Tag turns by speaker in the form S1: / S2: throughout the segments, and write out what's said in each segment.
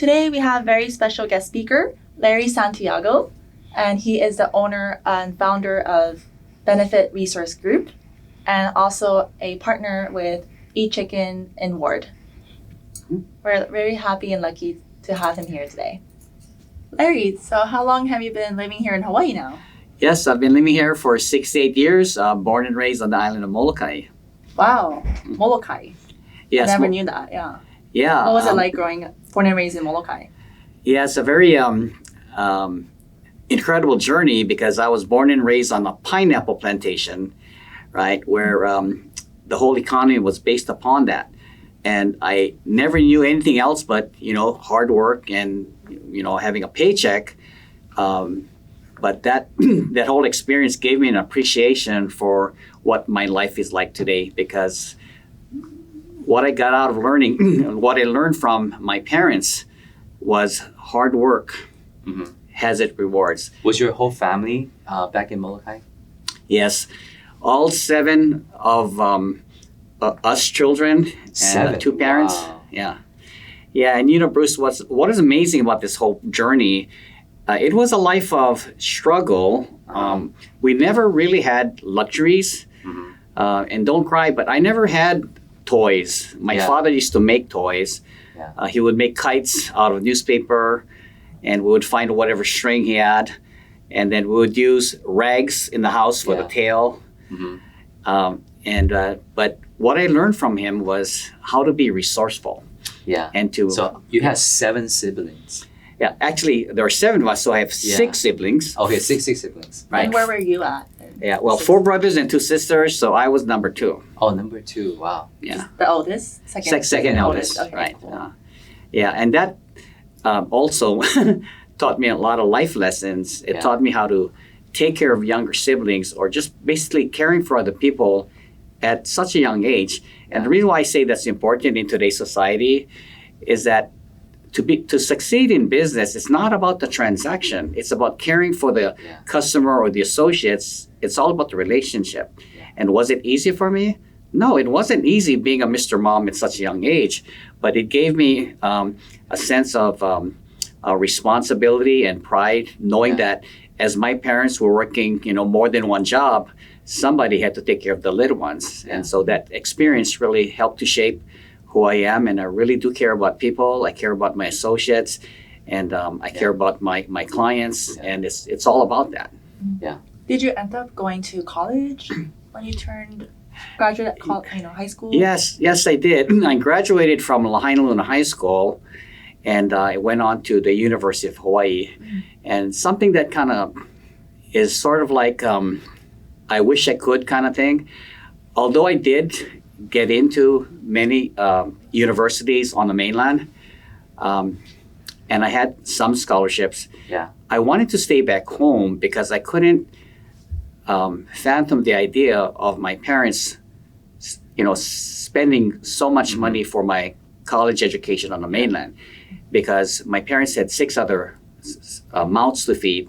S1: Today we have very special guest speaker, Larry Santiago, and he is the owner and founder of Benefit Resource Group and also a partner with Eat Chicken in Ward. We're very happy and lucky to have him here today. Larry, so how long have you been living here in Hawaii now?
S2: Yes, I've been living here for 6 to 8 years, born and raised on the island of Molokai.
S1: Wow, Molokai.
S2: Yes,
S1: I never knew that, yeah.
S2: Yeah.
S1: What was it like born and raised in Molokai?
S2: Yeah, it's a very incredible journey because I was born and raised on a pineapple plantation, right, where the whole economy was based upon that. And I never knew anything else but, hard work and, having a paycheck. But that that whole experience gave me an appreciation for what my life is like today, because what I got out of learning, what I learned from my parents was hard work has its rewards.
S3: Was your whole family back in Molokai?
S2: Yes, all 7 of us children and
S3: 7.
S2: 2 parents.
S3: Wow.
S2: Yeah, and Bruce, what is amazing about this whole journey? It was a life of struggle. We never really had luxuries, and don't cry, but I never had toys. My father used to make toys.
S3: Yeah.
S2: He would make kites out of newspaper, and we would find whatever string he had, and then we would use rags in the house for the tail. But what I learned from him was how to be resourceful.
S3: Yeah.
S2: And
S3: so you have 7 siblings.
S2: Yeah, actually, there are 7 of us, so I have 6 siblings.
S3: Okay, six siblings.
S2: Right.
S1: And where were you at?
S2: Yeah, well, 4 brothers and 2 sisters, so I was number 2.
S3: Oh, number 2. Wow.
S2: Yeah.
S1: The oldest?
S2: Second eldest.
S1: Okay,
S2: right.
S1: cool.
S2: Yeah, and that also taught me a lot of life lessons. It taught me how to take care of younger siblings, or just basically caring for other people at such a young age. And the reason why I say that's important in today's society is that to succeed in business, it's not about the transaction. It's about caring for the customer or the associates. It's all about the relationship. And was it easy for me? No, it wasn't easy being a Mr. Mom at such a young age, but it gave me a sense of responsibility and pride, knowing that as my parents were working, more than one job, somebody had to take care of the little ones. And so that experience really helped to shape who I am, and I really do care about people. I care about my associates, and I care about my clients, and it's all about that.
S3: Yeah.
S1: Did you end up going to college when you graduated high school?
S2: Yes, I did. I graduated from Lahainaluna High School, and I went on to the University of Hawaii. And something that kind of is sort of like I wish I could kind of thing. Although I did get into many universities on the mainland, and I had some scholarships.
S3: Yeah.
S2: I wanted to stay back home because I couldn't fathom the idea of my parents, spending so much money for my college education on the mainland, because my parents had 6 other mouths to feed.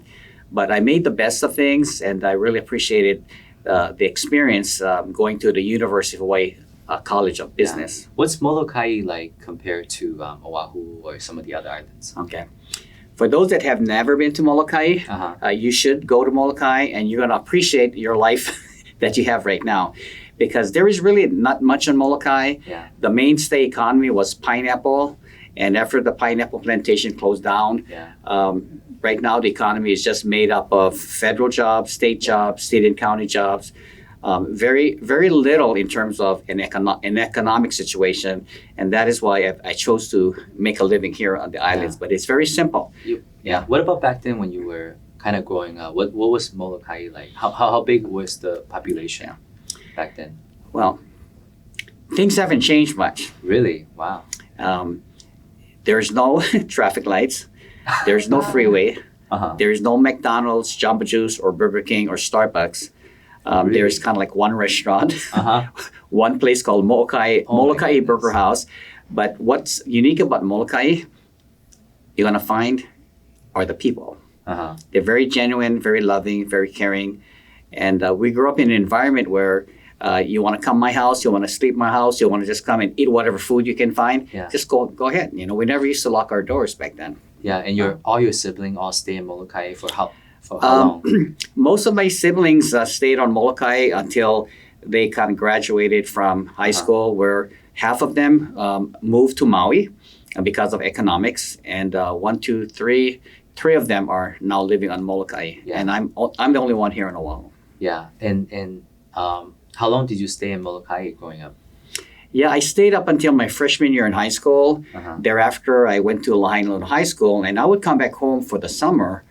S2: But I made the best of things, and I really appreciated the experience going to the University of Hawaii College of Business.
S3: What's Molokai like compared to Oahu or some of the other islands?
S2: Okay. For those that have never been to Molokai, you should go to Molokai, and you're going to appreciate your life that you have right now, because there is really not much in Molokai.
S3: Yeah.
S2: The mainstay economy was pineapple, and after the pineapple plantation closed down, right now the economy is just made up of federal jobs, state and county jobs. Very, very little in terms of an economic situation, and that is why I chose to make a living here on the islands. But it's very simple.
S3: What about back then when you were kind of growing up? What was Molokai like? How big was the population back then?
S2: Well, things haven't changed much.
S3: Really? Wow.
S2: There's no traffic lights. There's no freeway. There's no McDonald's, Jamba Juice, or Burger King, or Starbucks.
S3: Really?
S2: There's kind of like one restaurant, one place called Molokai Burger House. But what's unique about Molokai, you're going to find, are the people. They're very genuine, very loving, very caring. And we grew up in an environment where you want to come to my house, you want to sleep in my house, you want to just come and eat whatever food you can find,
S3: Yeah.
S2: just go ahead. We never used to lock our doors back then.
S3: Yeah, and all your siblings all stay in Molokai for how long?
S2: Most of my siblings stayed on Molokai until they kind of graduated from high school, where half of them moved to Maui because of economics, and three of them are now living on Molokai, and I'm the only one here in Oahu.
S3: Yeah, and how long did you stay in Molokai growing up?
S2: Yeah, I stayed up until my freshman year in high school. Thereafter, I went to Lahaina High School, and I would come back home for the summer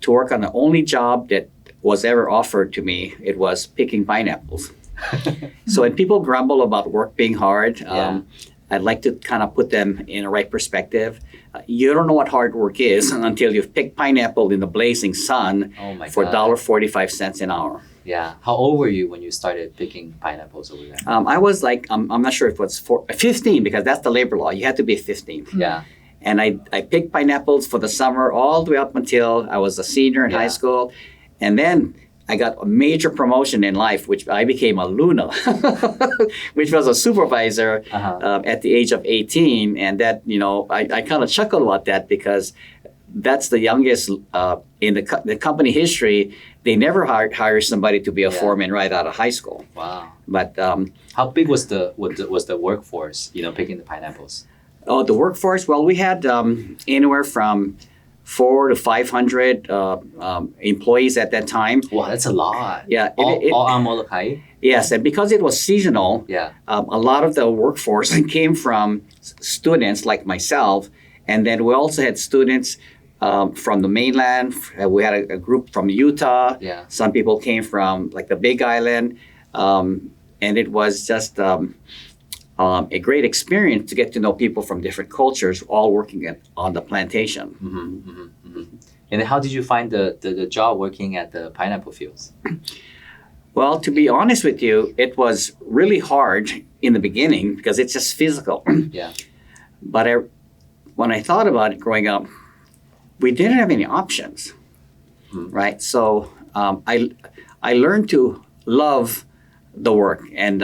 S2: to work on the only job that was ever offered to me. It was picking pineapples. So when people grumble about work being hard, I'd like to kind of put them in a right perspective. You don't know what hard work is until you've picked pineapple in the blazing sun for $1.45 an hour.
S3: Yeah. How old were you when you started picking pineapples over there?
S2: I was like, I'm not sure if it was 15, because that's the labor law. You had to be 15.
S3: Yeah.
S2: And I picked pineapples for the summer all the way up until I was a senior in high school. And then I got a major promotion in life, which I became a Luna, which was a supervisor at the age of 18. And that, I kind of chuckle about that, because that's the youngest in the company history. They never hire somebody to be a foreman right out of high school.
S3: Wow.
S2: But
S3: how big was the workforce, picking the pineapples?
S2: Oh, the workforce? Well, we had anywhere from 400 to 500 employees at that time.
S3: Wow, that's a lot.
S2: Yeah.
S3: All on Molokai?
S2: Yes, and because it was seasonal, a lot of the workforce came from students like myself, and then we also had students from the mainland. We had a group from Utah.
S3: Yeah.
S2: Some people came from like the Big Island, and it was just a great experience to get to know people from different cultures, all working on the plantation.
S3: And then how did you find the job working at the pineapple fields?
S2: Well, to be honest with you, it was really hard in the beginning because it's just physical.
S3: Yeah.
S2: But when I thought about it growing up, we didn't have any options, right? So I learned to love the work, and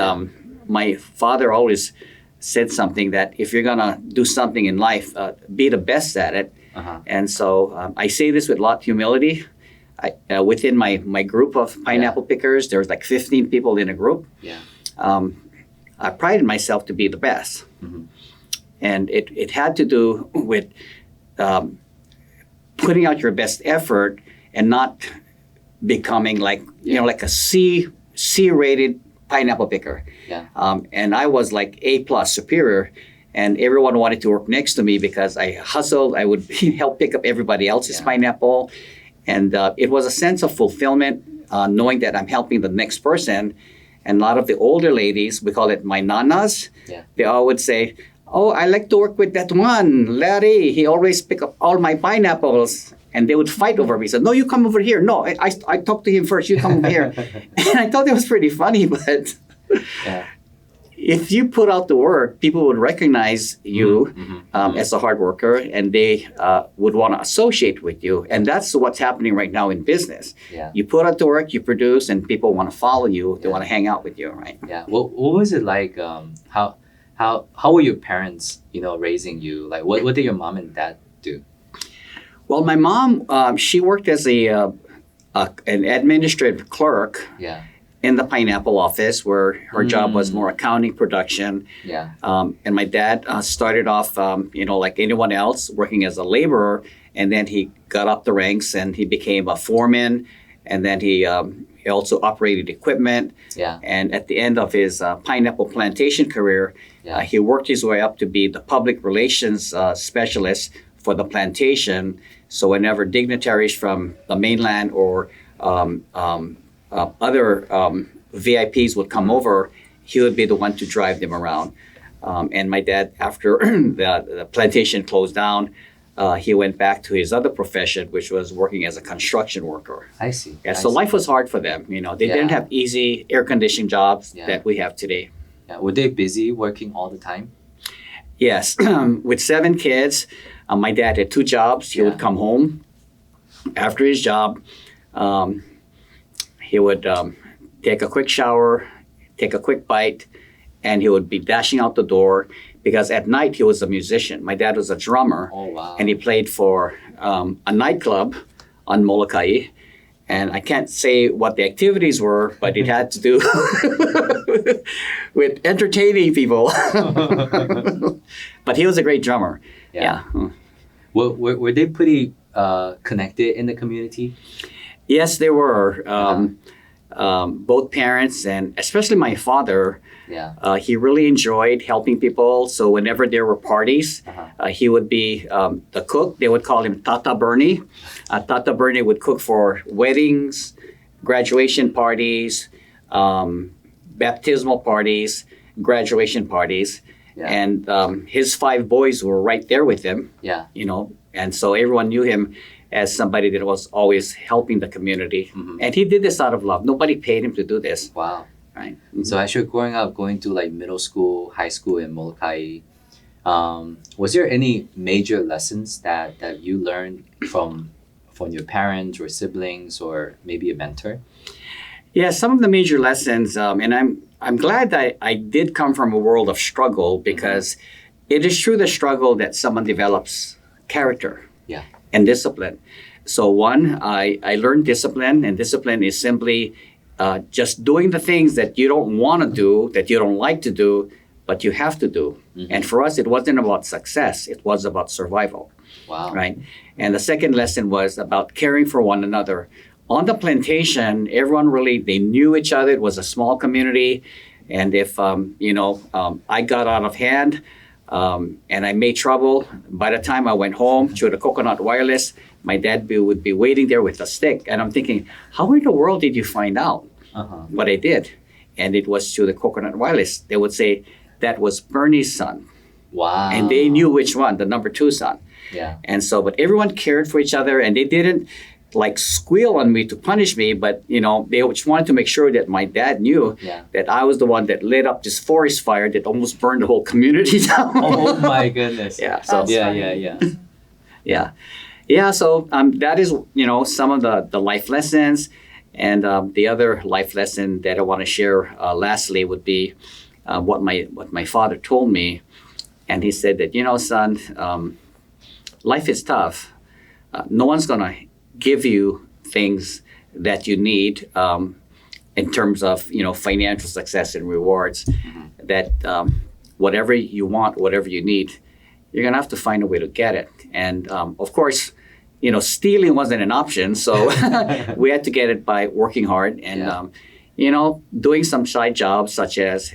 S2: my father always said something that if you're gonna do something in life, be the best at it. And so I say this with a lot of humility. Within my group of pineapple pickers, there was like 15 people in a group.
S3: Yeah.
S2: I prided myself to be the best. And it had to do with putting out your best effort and not becoming like a C-rated pineapple picker.
S3: Yeah.
S2: And I was like A+ superior, and everyone wanted to work next to me because I hustled. I would help pick up everybody else's pineapple, and it was a sense of fulfillment, knowing that I'm helping the next person. And a lot of the older ladies, we call it my nanas, they all would say, "Oh, I like to work with that one, Larry. He always pick up all my pineapples." And they would fight over me. Said, "No, you come over here. No, I talked to him first. You come over here." And I thought it was pretty funny, but if you put out the work, people would recognize you as a hard worker, and they would want to associate with you. And that's what's happening right now in business.
S3: Yeah.
S2: You put out the work, you produce, and people want to follow you. They want to hang out with you, right?
S3: Yeah. What was it like? How were your parents, raising you? Like, what did your mom and dad do?
S2: Well, my mom, she worked as an administrative clerk in the pineapple office, where her job was more accounting, production.
S3: Yeah.
S2: And my dad started off, like anyone else, working as a laborer, and then he got up the ranks and he became a foreman, and then he also operated equipment.
S3: Yeah.
S2: And at the end of his pineapple plantation career, he worked his way up to be the public relations specialist for the plantation. So whenever dignitaries from the mainland or other VIPs would come over, he would be the one to drive them around. And my dad, after the plantation closed down, he went back to his other profession, which was working as a construction worker.
S3: I see.
S2: Yeah, so life was hard for them. They didn't have easy air-conditioned jobs that we have today.
S3: Yeah. Were they busy working all the time?
S2: Yes. With 7 kids, my dad had 2 jobs. He would come home after his job. He would take a quick shower, take a quick bite, and he would be dashing out the door because at night he was a musician. My dad was a drummer,
S3: Oh wow.
S2: and he played for a nightclub on Molokai. And I can't say what the activities were, but it had to do with entertaining people. But he was a great drummer. Yeah.
S3: Were they pretty connected in the community?
S2: Yes, they were. Both parents, and especially my father, he really enjoyed helping people. So whenever there were parties, he would be the cook. They would call him Tata Bernie. Tata Bernie would cook for weddings, graduation parties, baptismal parties, graduation parties.
S3: Yeah.
S2: And his 5 boys were right there with him.
S3: Yeah.
S2: You know, and so everyone knew him as somebody that was always helping the community.
S3: Mm-hmm.
S2: And he did this out of love. Nobody paid him to do this.
S3: Wow.
S2: Right. Mm-hmm.
S3: So as you're growing up, going to like middle school, high school in Molokai, was there any major lessons that you learned from your parents or siblings or maybe a mentor?
S2: Yeah, some of the major lessons, and I'm glad that I did come from a world of struggle, because it is through the struggle that someone develops character and discipline. So one, I learned discipline, and discipline is simply just doing the things that you don't want to do, that you don't like to do, but you have to do.
S3: Mm-hmm.
S2: And for us, it wasn't about success, it was about survival.
S3: Wow.
S2: Right? And the second lesson was about caring for one another. On the plantation, everyone really, they knew each other. It was a small community. And if, I got out of hand and I made trouble, by the time I went home through the coconut wireless, my dad would be waiting there with a stick. And I'm thinking, how in the world did you find out what I did? And it was through the coconut wireless. They would say, that was Bernie's son.
S3: Wow.
S2: And they knew which one, the number 2 son.
S3: Yeah.
S2: And so, but everyone cared for each other, and they didn't like squeal on me to punish me, but they just wanted to make sure that my dad knew that I was the one that lit up this forest fire that almost burned the whole community down.
S3: Oh my goodness.
S2: Yeah. So
S3: Yeah.
S2: So that is some of the life lessons, and the other life lesson that I want to share lastly would be what my father told me, and he said that son, life is tough. No one's gonna give you things that you need in terms of financial success and rewards. That whatever you want, whatever you need, you're gonna have to find a way to get it. And of course, stealing wasn't an option, so we had to get it by working hard and doing some side jobs, such as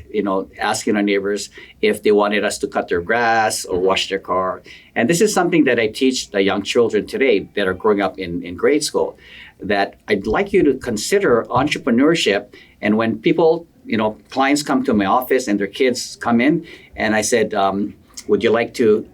S2: asking our neighbors if they wanted us to cut their grass or wash their car. And this is something that I teach the young children today that are growing up in grade school, that I'd like you to consider entrepreneurship. And when people, clients come to my office and their kids come in, and I said, would you like to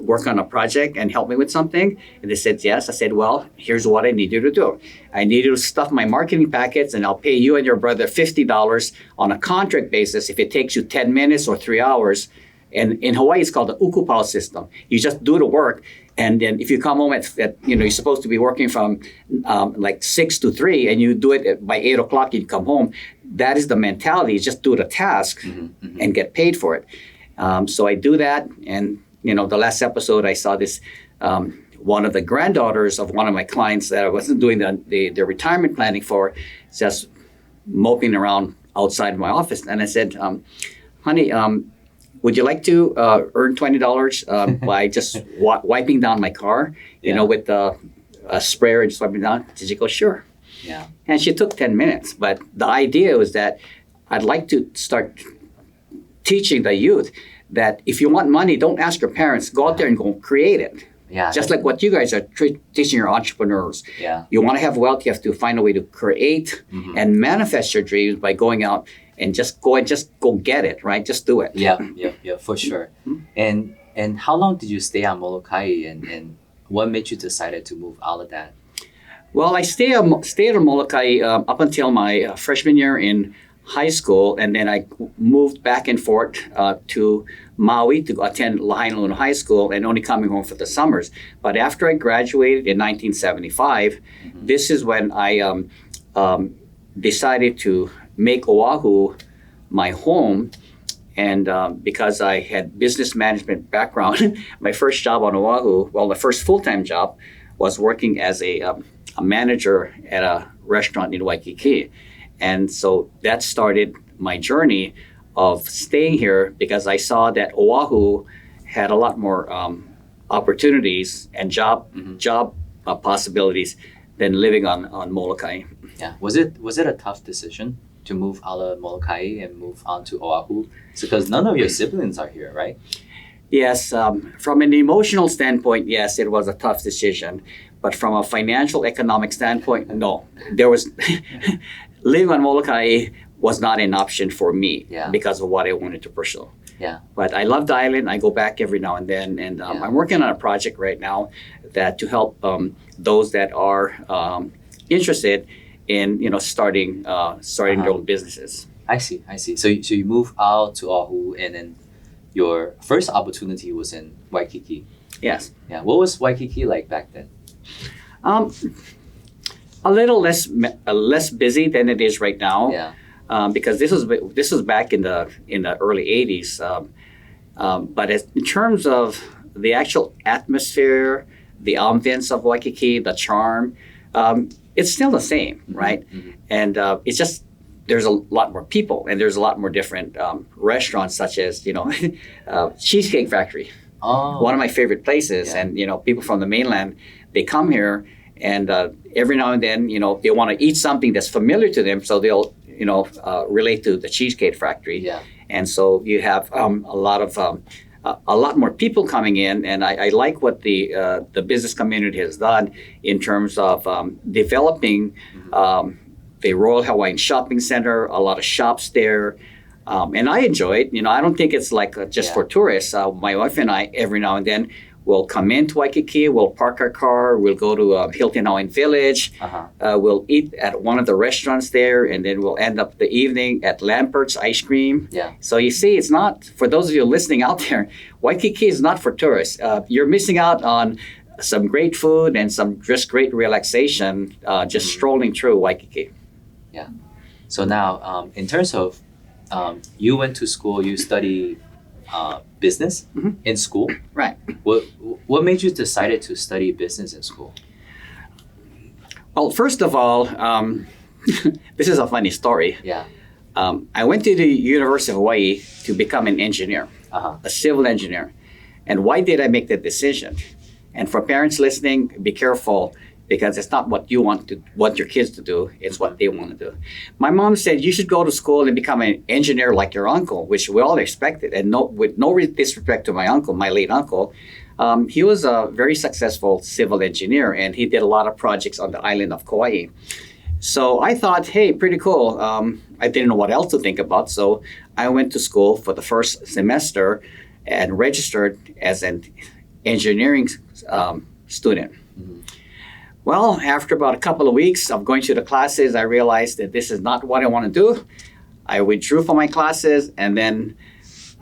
S2: work on a project and help me with something? And they said, yes. I said, well, here's what I need you to do. I need you to stuff my marketing packets, and I'll pay you and your brother $50 on a contract basis if it takes you 10 minutes or 3 hours. And in Hawaii, it's called the ukupau system. You just do the work, and then if you come home at you're supposed to be working from like 6 to 3, and you do it by 8 o'clock, you come home. That is the mentality. You just do the task and get paid for it. So I do that, and the last episode I saw this one of the granddaughters of one of my clients that I wasn't doing the retirement planning for, just moping around outside of my office, and I said, "Honey, would you like to earn $20 by just wiping down my car, with a sprayer and just wiping down?" She goes, "Sure."
S3: Yeah.
S2: And she took 10 minutes, but the idea was that I'd like to start teaching the youth that if you want money, don't ask your parents. Go out there and go create it.
S3: Yeah.
S2: Just like what you guys are teaching your entrepreneurs.
S3: Yeah.
S2: You want to have wealth, you have to find a way to create and manifest your dreams by going out and just go get it, right? Just do it.
S3: Yeah, for sure. And how long did you stay on Molokai, and what made you decided to move out of that?
S2: Well, I stayed on Molokai up until my freshman year in high school, and then I moved back and forth to Maui to attend Lahaina High School, and only coming home for the summers. But after I graduated in 1975, this is when I decided to make Oahu my home. And because I had business management background, my first job on Oahu, well, the first full-time job was working as a manager at a restaurant in Waikiki. And so that started my journey of staying here because I saw that Oahu had a lot more opportunities and job possibilities than living on Molokai.
S3: Yeah. Was it a tough decision to move out of Molokai and move on to Oahu? It's because none of your siblings are here, right?
S2: Yes, from an emotional standpoint, yes, it was a tough decision. But from a financial, economic standpoint, no. There was living on Molokai was not an option for me because of what I wanted to pursue.
S3: Yeah.
S2: But I love the island. I go back every now and then, and I'm working on a project right now that to help those that are interested in starting their own businesses.
S3: I see. So you move out to Oahu, and then your first opportunity was in Waikiki.
S2: Yes.
S3: Yeah. What was Waikiki like back then?
S2: A little less busy than it is right now.
S3: Yeah.
S2: Because this was back in the early '80s. But in terms of the actual atmosphere, the ambience of Waikiki, the charm, it's still the same, right?
S3: Mm-hmm.
S2: And it's just there's a lot more people, and there's a lot more different restaurants, such as Cheesecake Factory, one of my favorite places.
S3: Yeah.
S2: And people from the mainland, they come here, and every now and then they want to eat something that's familiar to them, so they'll relate to the Cheesecake Factory.
S3: Yeah.
S2: And so you have a lot more people coming in, and I like what the business community has done in terms of developing the Royal Hawaiian Shopping Center, a lot of shops there. And I enjoy it. I don't think it's like just for tourists. My wife and I, every now and then, we'll come into Waikiki, we'll park our car, we'll go to Hilton Hawaiian Village, we'll eat at one of the restaurants there, and then we'll end up the evening at Lampert's Ice Cream.
S3: Yeah.
S2: So you see, it's not, for those of you listening out there, Waikiki is not for tourists. You're missing out on some great food and some just great relaxation just strolling through Waikiki.
S3: Yeah. So now, in terms of, you went to school, you study business in school.
S2: Right.
S3: What made you decided to study business in school?
S2: Well, first of all, this is a funny story.
S3: Yeah.
S2: I went to the University of Hawaii to become an engineer, a civil engineer. And why did I make that decision? And for parents listening, be careful, because it's not what you want your kids to do, it's what they want to do. My mom said you should go to school and become an engineer like your uncle, which we all expected. And with no disrespect to my uncle, my late uncle, he was a very successful civil engineer, and he did a lot of projects on the island of Kauai. So I thought, hey, pretty cool. I didn't know what else to think about, so I went to school for the first semester and registered as an engineering student. Mm-hmm. Well, after about a couple of weeks of going to the classes, I realized that this is not what I want to do. I withdrew from my classes, and then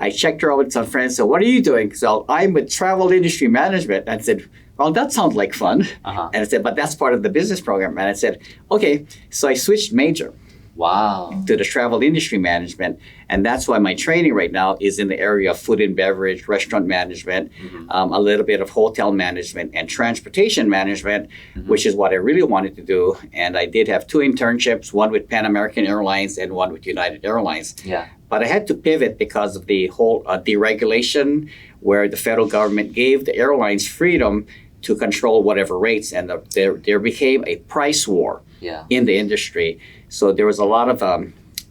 S2: I checked her out with some friends. So, what are you doing? So, I'm with travel industry management. And I said, well, that sounds like fun. And I said, but that's part of the business program. And I said, okay. So I switched major.
S3: Wow.
S2: To the travel industry management. And that's why my training right now is in the area of food and beverage, restaurant management, a little bit of hotel management and transportation management, which is what I really wanted to do. And I did have 2 internships, one with Pan American Airlines and one with United Airlines.
S3: Yeah.
S2: But I had to pivot because of the whole deregulation, where the federal government gave the airlines freedom to control whatever rates, and there became a price war in the industry. So there was a lot of a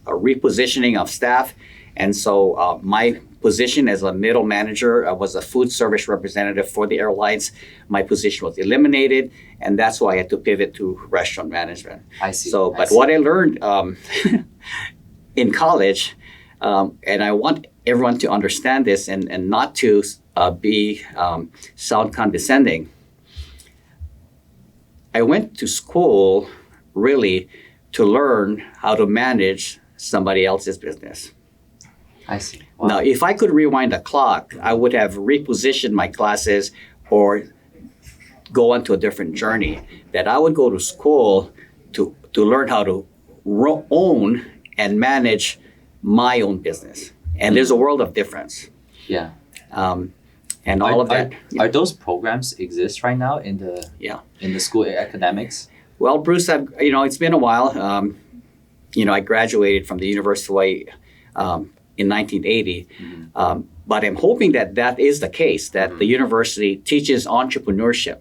S2: repositioning of staff, and so my position as a middle manager was a food service representative for the airlines. My position was eliminated, and that's why I had to pivot to restaurant management.
S3: I see.
S2: So, but what I learned in college, and I want everyone to understand this and not to sound condescending. I went to school really to learn how to manage somebody else's business.
S3: I see. Wow.
S2: Now, if I could rewind the clock, I would have repositioned my classes or go on to a different journey. That I would go to school to learn how to own and manage my own business. And there's a world of difference.
S3: Yeah.
S2: And all of that.
S3: Are those programs exist right now in the school academics?
S2: Well, Bruce, it's been a while. I graduated from the University of Hawaii in 1980. But I'm hoping that is the case, that the university teaches entrepreneurship.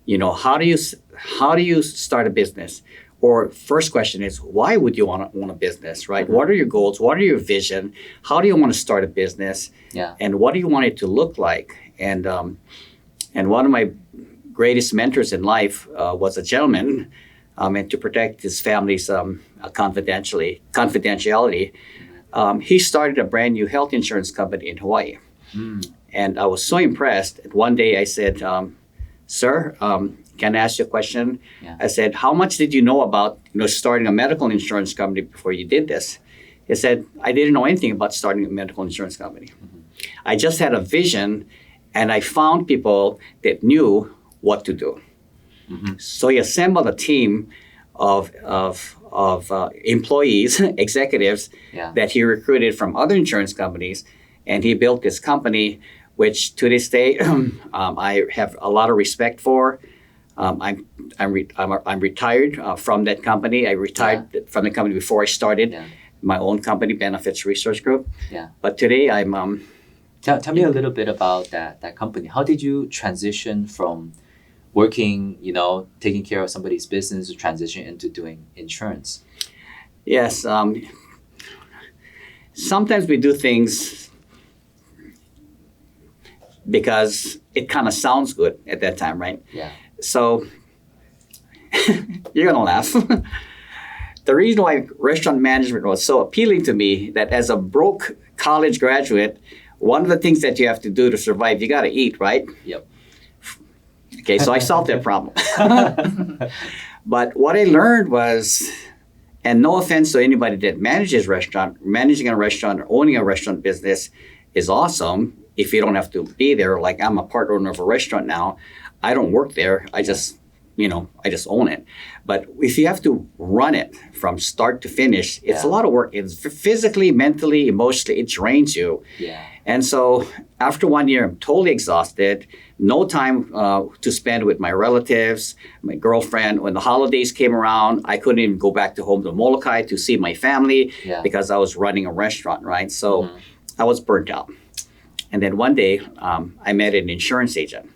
S2: How do you start a business? Or first question is, why would you want to own a business, right? What are your goals? What are your vision? How do you want to start a business?
S3: Yeah.
S2: And what do you want it to look like? And one of my greatest mentors in life was a gentleman, and to protect his family's confidentiality, he started a brand new health insurance company in Hawaii. And I was so impressed. One day I said, sir, can I ask you a question?
S3: Yeah.
S2: I said, how much did you know about starting a medical insurance company before you did this? He said, I didn't know anything about starting a medical insurance company. I just had a vision, and I found people that knew what to do. So he assembled a team of employees, executives, that he recruited from other insurance companies, and he built this company, which to this day I have a lot of respect for. I'm retired from that company. I retired from the company before I started my own company, Benefits Resource Group.
S3: Yeah.
S2: But today I'm.
S3: Tell me a little bit about that company. How did you transition from working, taking care of somebody's business to transition into doing insurance?
S2: Yes. Sometimes we do things because it kind of sounds good at that time, right?
S3: Yeah.
S2: So you're going to laugh. The reason why restaurant management was so appealing to me, that as a broke college graduate, one of the things that you have to do to survive, you got to eat, right?
S3: Yep.
S2: Okay, so I solved that problem. But what I learned was, and no offense to anybody that manages restaurant, managing a restaurant or owning a restaurant business is awesome if you don't have to be there. Like, I'm a part owner of a restaurant now. I don't work there. I just own it. But if you have to run it from start to finish, it's a lot of work. It's physically, mentally, emotionally, it drains you.
S3: Yeah.
S2: And so after 1 year, I'm totally exhausted. No time to spend with my relatives, my girlfriend. When the holidays came around, I couldn't even go back to home to Molokai to see my family because I was running a restaurant, right? So I was burnt out. And then one day, I met an insurance agent.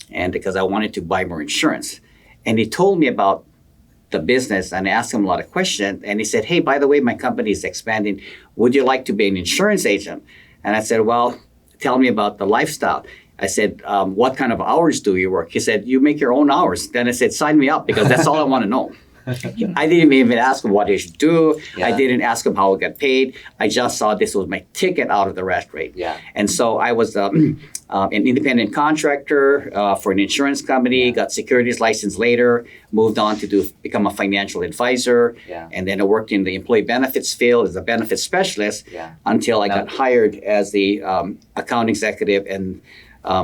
S2: And because I wanted to buy more insurance. And he told me about the business, and I asked him a lot of questions. And he said, hey, by the way, my company is expanding. Would you like to be an insurance agent? And I said, well, tell me about the lifestyle. I said, what kind of hours do you work? He said, you make your own hours. Then I said, sign me up, because that's all I want to know. I didn't even ask him what he should do. I didn't ask him how I got paid. I just saw this was my ticket out of the rat rate. And so I was an independent contractor for an insurance company, got securities license later, moved on to become a financial advisor. And then I worked in the employee benefits field as a benefits specialist until I got hired as the account executive and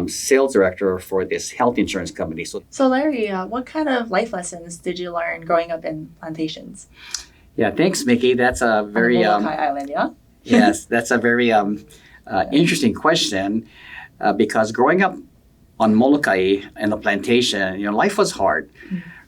S2: sales director for this health insurance company.
S1: So Larry, what kind of life lessons did you learn growing up in plantations?
S2: Yeah, thanks, Mickey. That's a very
S1: Molokai Island,
S2: yes, that's a very interesting question because growing up on Molokai in the plantation, life was hard,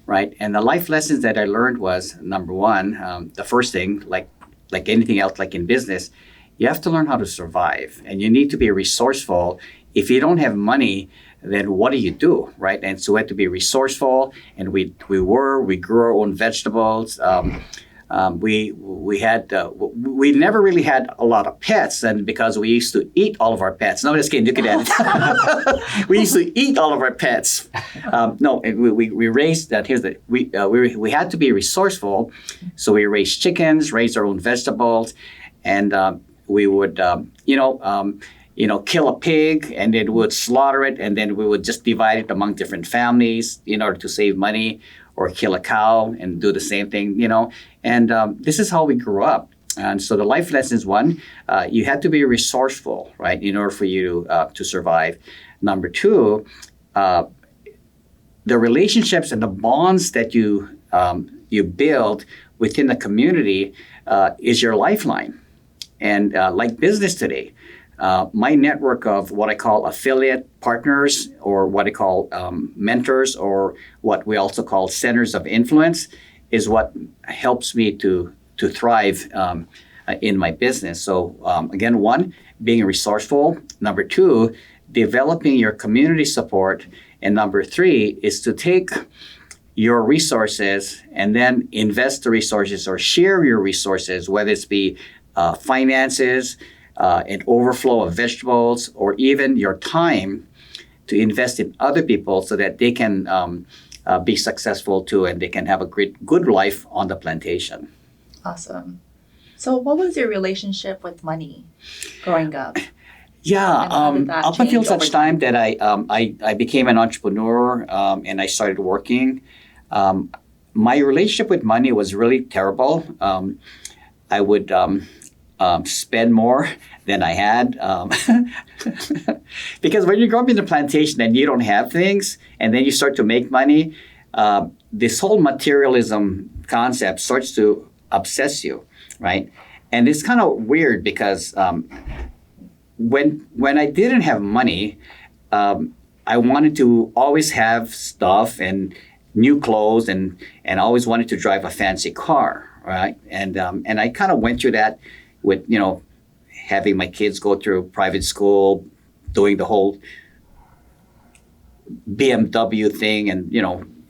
S2: right? And the life lessons that I learned was, number one, the first thing, like anything else, like in business, you have to learn how to survive, and you need to be resourceful. If you don't have money, then what do you do, right? And so we had to be resourceful, and we grew our own vegetables. We never really had a lot of pets, and because we used to eat all of our pets. No, just kidding. You can edit. We used to eat all of our pets. We raised that. We had to be resourceful, so we raised chickens, raised our own vegetables, and we would kill a pig, and then we would slaughter it, and then we would just divide it among different families in order to save money, or kill a cow and do the same thing, And this is how we grew up. And so the life lessons, one, you had to be resourceful, right, in order for you to survive. Number two, the relationships and the bonds that you build within the community is your lifeline. And like business today, my network of what I call affiliate partners, or what I call mentors, or what we also call centers of influence, is what helps me to thrive in my business. So again, one, being resourceful. Number two, developing your community support. And number three is to take your resources and then invest the resources or share your resources, whether it's be finances, an overflow of vegetables, or even your time, to invest in other people so that they can be successful too, and they can have a good life on the plantation.
S1: Awesome. So what was your relationship with money growing up?
S2: Yeah,
S1: And how did that
S2: up until
S1: change over
S2: such time that I became an entrepreneur and I started working, my relationship with money was really terrible. I would spend more than I had. Because when you grow up in the plantation and you don't have things, and then you start to make money, this whole materialism concept starts to obsess you, right? And it's kind of weird because when I didn't have money, I wanted to always have stuff and new clothes, and always wanted to drive a fancy car, right? And I kind of went through that with, having my kids go through private school, doing the whole BMW thing, and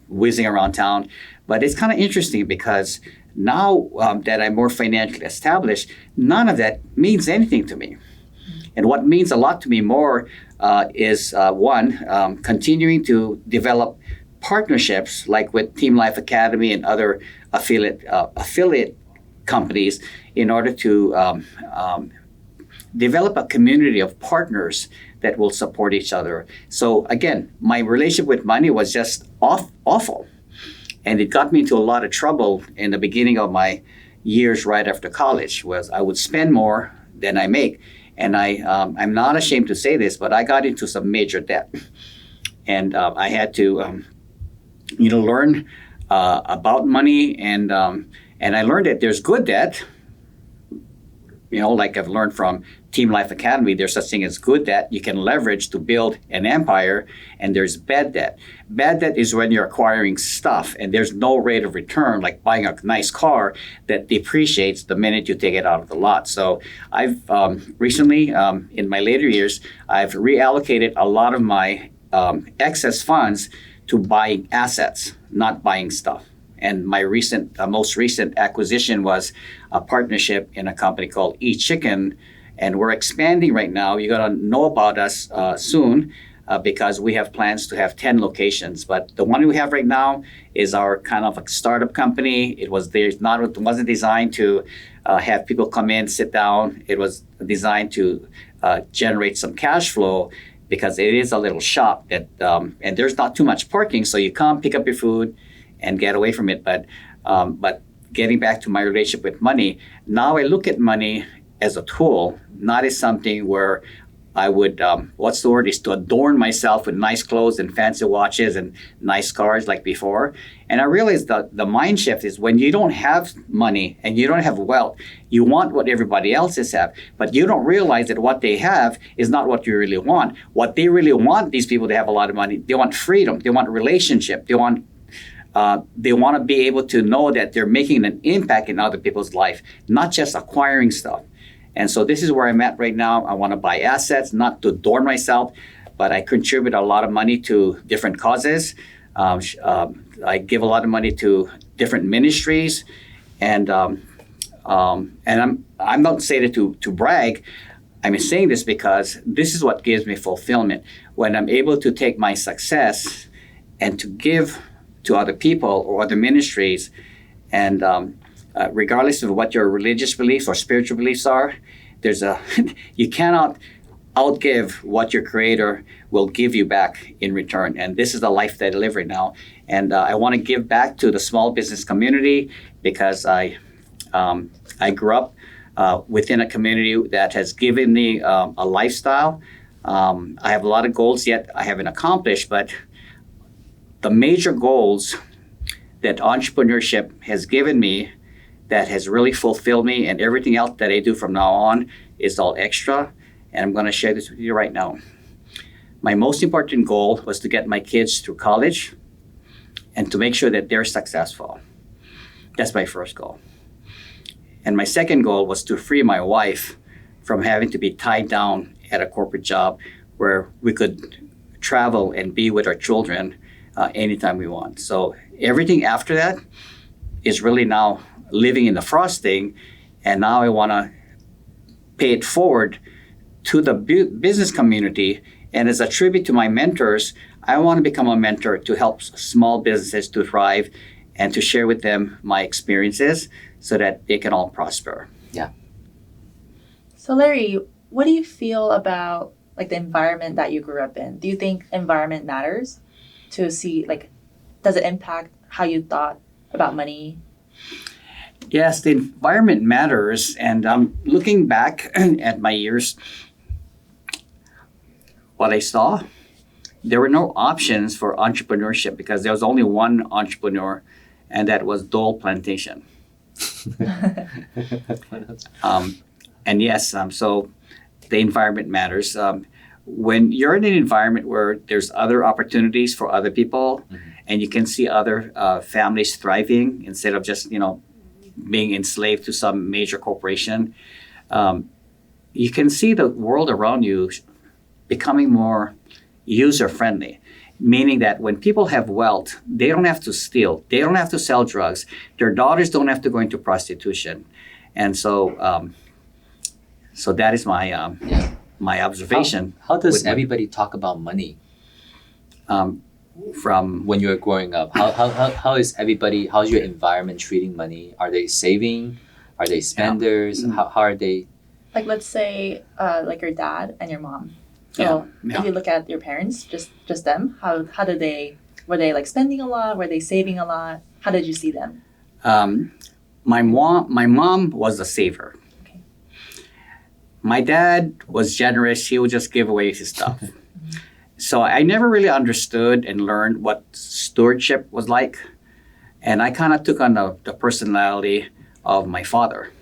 S2: whizzing around town. But it's kind of interesting because now that I'm more financially established, none of that means anything to me. And what means a lot to me more is one, continuing to develop partnerships like with Team Life Academy and other affiliate companies, in order to develop a community of partners that will support each other. So again, my relationship with money was just awful. And it got me into a lot of trouble in the beginning of my years right after college. Was I would spend more than I make. And I'm not ashamed to say this, but I got into some major debt. And I had to learn about money, and I learned that there's good debt. Like I've learned from Team Life Academy, there's such thing as good debt you can leverage to build an empire, and there's bad debt. Bad debt is when you're acquiring stuff and there's no rate of return, like buying a nice car that depreciates the minute you take it out of the lot. So I've recently, in my later years, I've reallocated a lot of my excess funds to buying assets, not buying stuff. And my most recent acquisition was a partnership in a company called eChicken, and we're expanding right now. You're gonna know about us soon because we have plans to have 10 locations. But the one we have right now is our kind of a startup company. It wasn't designed to have people come in, sit down. It was designed to generate some cash flow, because it is a little shop that, and there's not too much parking, so you come pick up your food and get away from it. But getting back to my relationship with money, now I look at money as a tool, not as something where I would, is to adorn myself with nice clothes and fancy watches and nice cars like before. And I realized that the mind shift is when you don't have money and you don't have wealth, you want what everybody else have, but you don't realize that what they have is not what you really want. What they really want, these people that have a lot of money, they want freedom, they want relationship, they want to be able to know that they're making an impact in other people's life, not just acquiring stuff. And so this is where I'm at right now. I want to buy assets, not to adorn myself, but I contribute a lot of money to different causes. I give a lot of money to different ministries, and I'm not saying it to brag. I'm saying this because this is what gives me fulfillment. When I'm able to take my success and to give to other people or other ministries, and regardless of what your religious beliefs or spiritual beliefs are, you cannot outgive what your Creator will give you back in return. And this is the life that I live right now. And I want to give back to the small business community because I grew up within a community that has given me a lifestyle. I have a lot of goals yet I haven't accomplished, but the major goals that entrepreneurship has given me that has really fulfilled me, and everything else that I do from now on is all extra. And I'm going to share this with you right now. My most important goal was to get my kids through college and to make sure that they're successful. That's my first goal. And my second goal was to free my wife from having to be tied down at a corporate job where we could travel and be with our children anytime we want. So everything after that is really now living in the frosting, and now I want to pay it forward to the business community. And as a tribute to my mentors, I want to become a mentor to help small businesses to thrive and to share with them my experiences so that they can all prosper.
S3: Yeah.
S1: So Larry, what do you feel about like the environment that you grew up in? Do you think environment matters to see, like, does it impact how you thought about money?
S2: Yes, the environment matters. And looking back at my years, what I saw, there were no options for entrepreneurship because there was only one entrepreneur, and that was Dole Plantation. And yes, so the environment matters. When you're in an environment where there's other opportunities for other people, and you can see other families thriving instead of just being enslaved to some major corporation, you can see the world around you becoming more user-friendly, meaning that when people have wealth, they don't have to steal, they don't have to sell drugs, their daughters don't have to go into prostitution. And so so that is my my observation.
S3: How does everybody talk about money
S2: from
S3: when you're growing up? How is everybody, how's your environment treating money? Are they saving? Are they spenders? How are they?
S1: Like, let's say like your dad and your mom. So if you look at your parents, just them, how did they, were they like spending a lot? Were they saving a lot? How did you see them?
S2: My mom was a saver.
S1: Okay.
S2: My dad was generous. He would just give away his stuff. So I never really understood and learned what stewardship was like. And I kind of took on the personality of my father,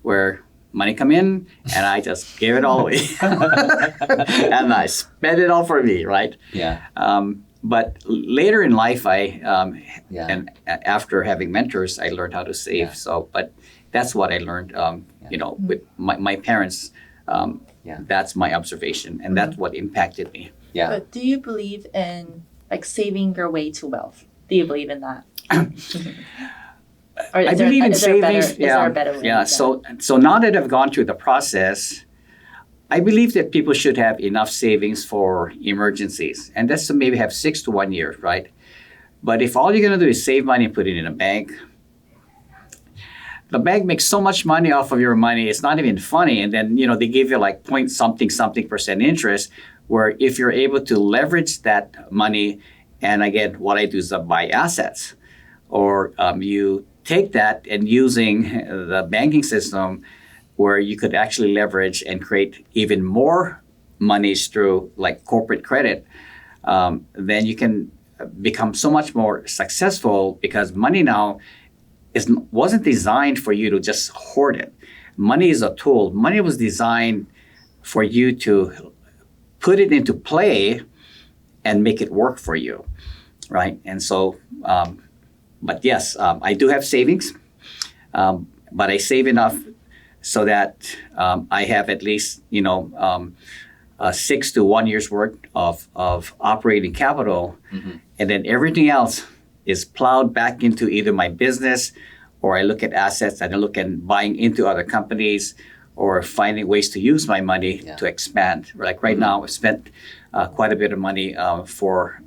S2: where money come in and I just gave it all away. And I spent it all for me, right?
S3: Yeah.
S2: But later in life, and after having mentors, I learned how to save.
S3: Yeah.
S2: So, but that's what I learned, with my parents. That's my observation, and that's what impacted me.
S3: Yeah.
S1: But do you believe in like saving your way to wealth? Do you believe in that? Or
S2: I believe in savings.
S1: Is there a better way?
S2: Yeah. So now that I've gone through the process, I believe that people should have enough savings for emergencies, and that's to maybe have 6 to 1 year, right? But if all you're going to do is save money and put it in a bank, the bank makes so much money off of your money, it's not even funny. And then, they give you like point something percent interest, where if you're able to leverage that money, and again, what I do is buy assets, or you take that and using the banking system where you could actually leverage and create even more monies through like corporate credit, then you can become so much more successful, because money now wasn't designed for you to just hoard it. Money is a tool. Money was designed for you to put it into play and make it work for you, right? And so, but yes, I do have savings, but I save enough so that I have at least 6 to 1 year's worth of operating capital, and then everything else is plowed back into either my business, or I look at assets and I look at buying into other companies, or finding ways to use my money to expand. Like right now, I've spent quite a bit of money for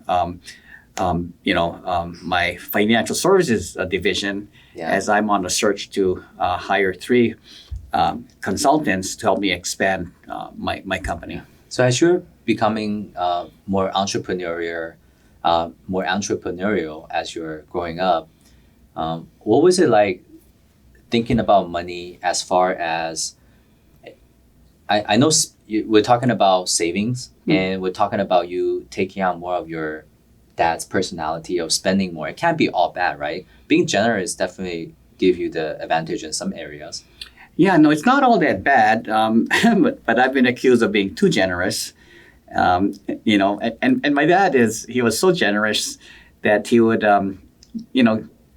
S2: my financial services division, as I'm on a search to hire 3 consultants to help me expand my company.
S3: So as you're becoming more entrepreneurial as you're growing up, what was it like thinking about money as far as, I know we're talking about savings, and we're talking about you taking on more of your dad's personality of spending more. It can't be all bad, right? Being generous definitely give you the advantage in some areas.
S2: Yeah, no, it's not all that bad. But I've been accused of being too generous. And my dad he was so generous that he would,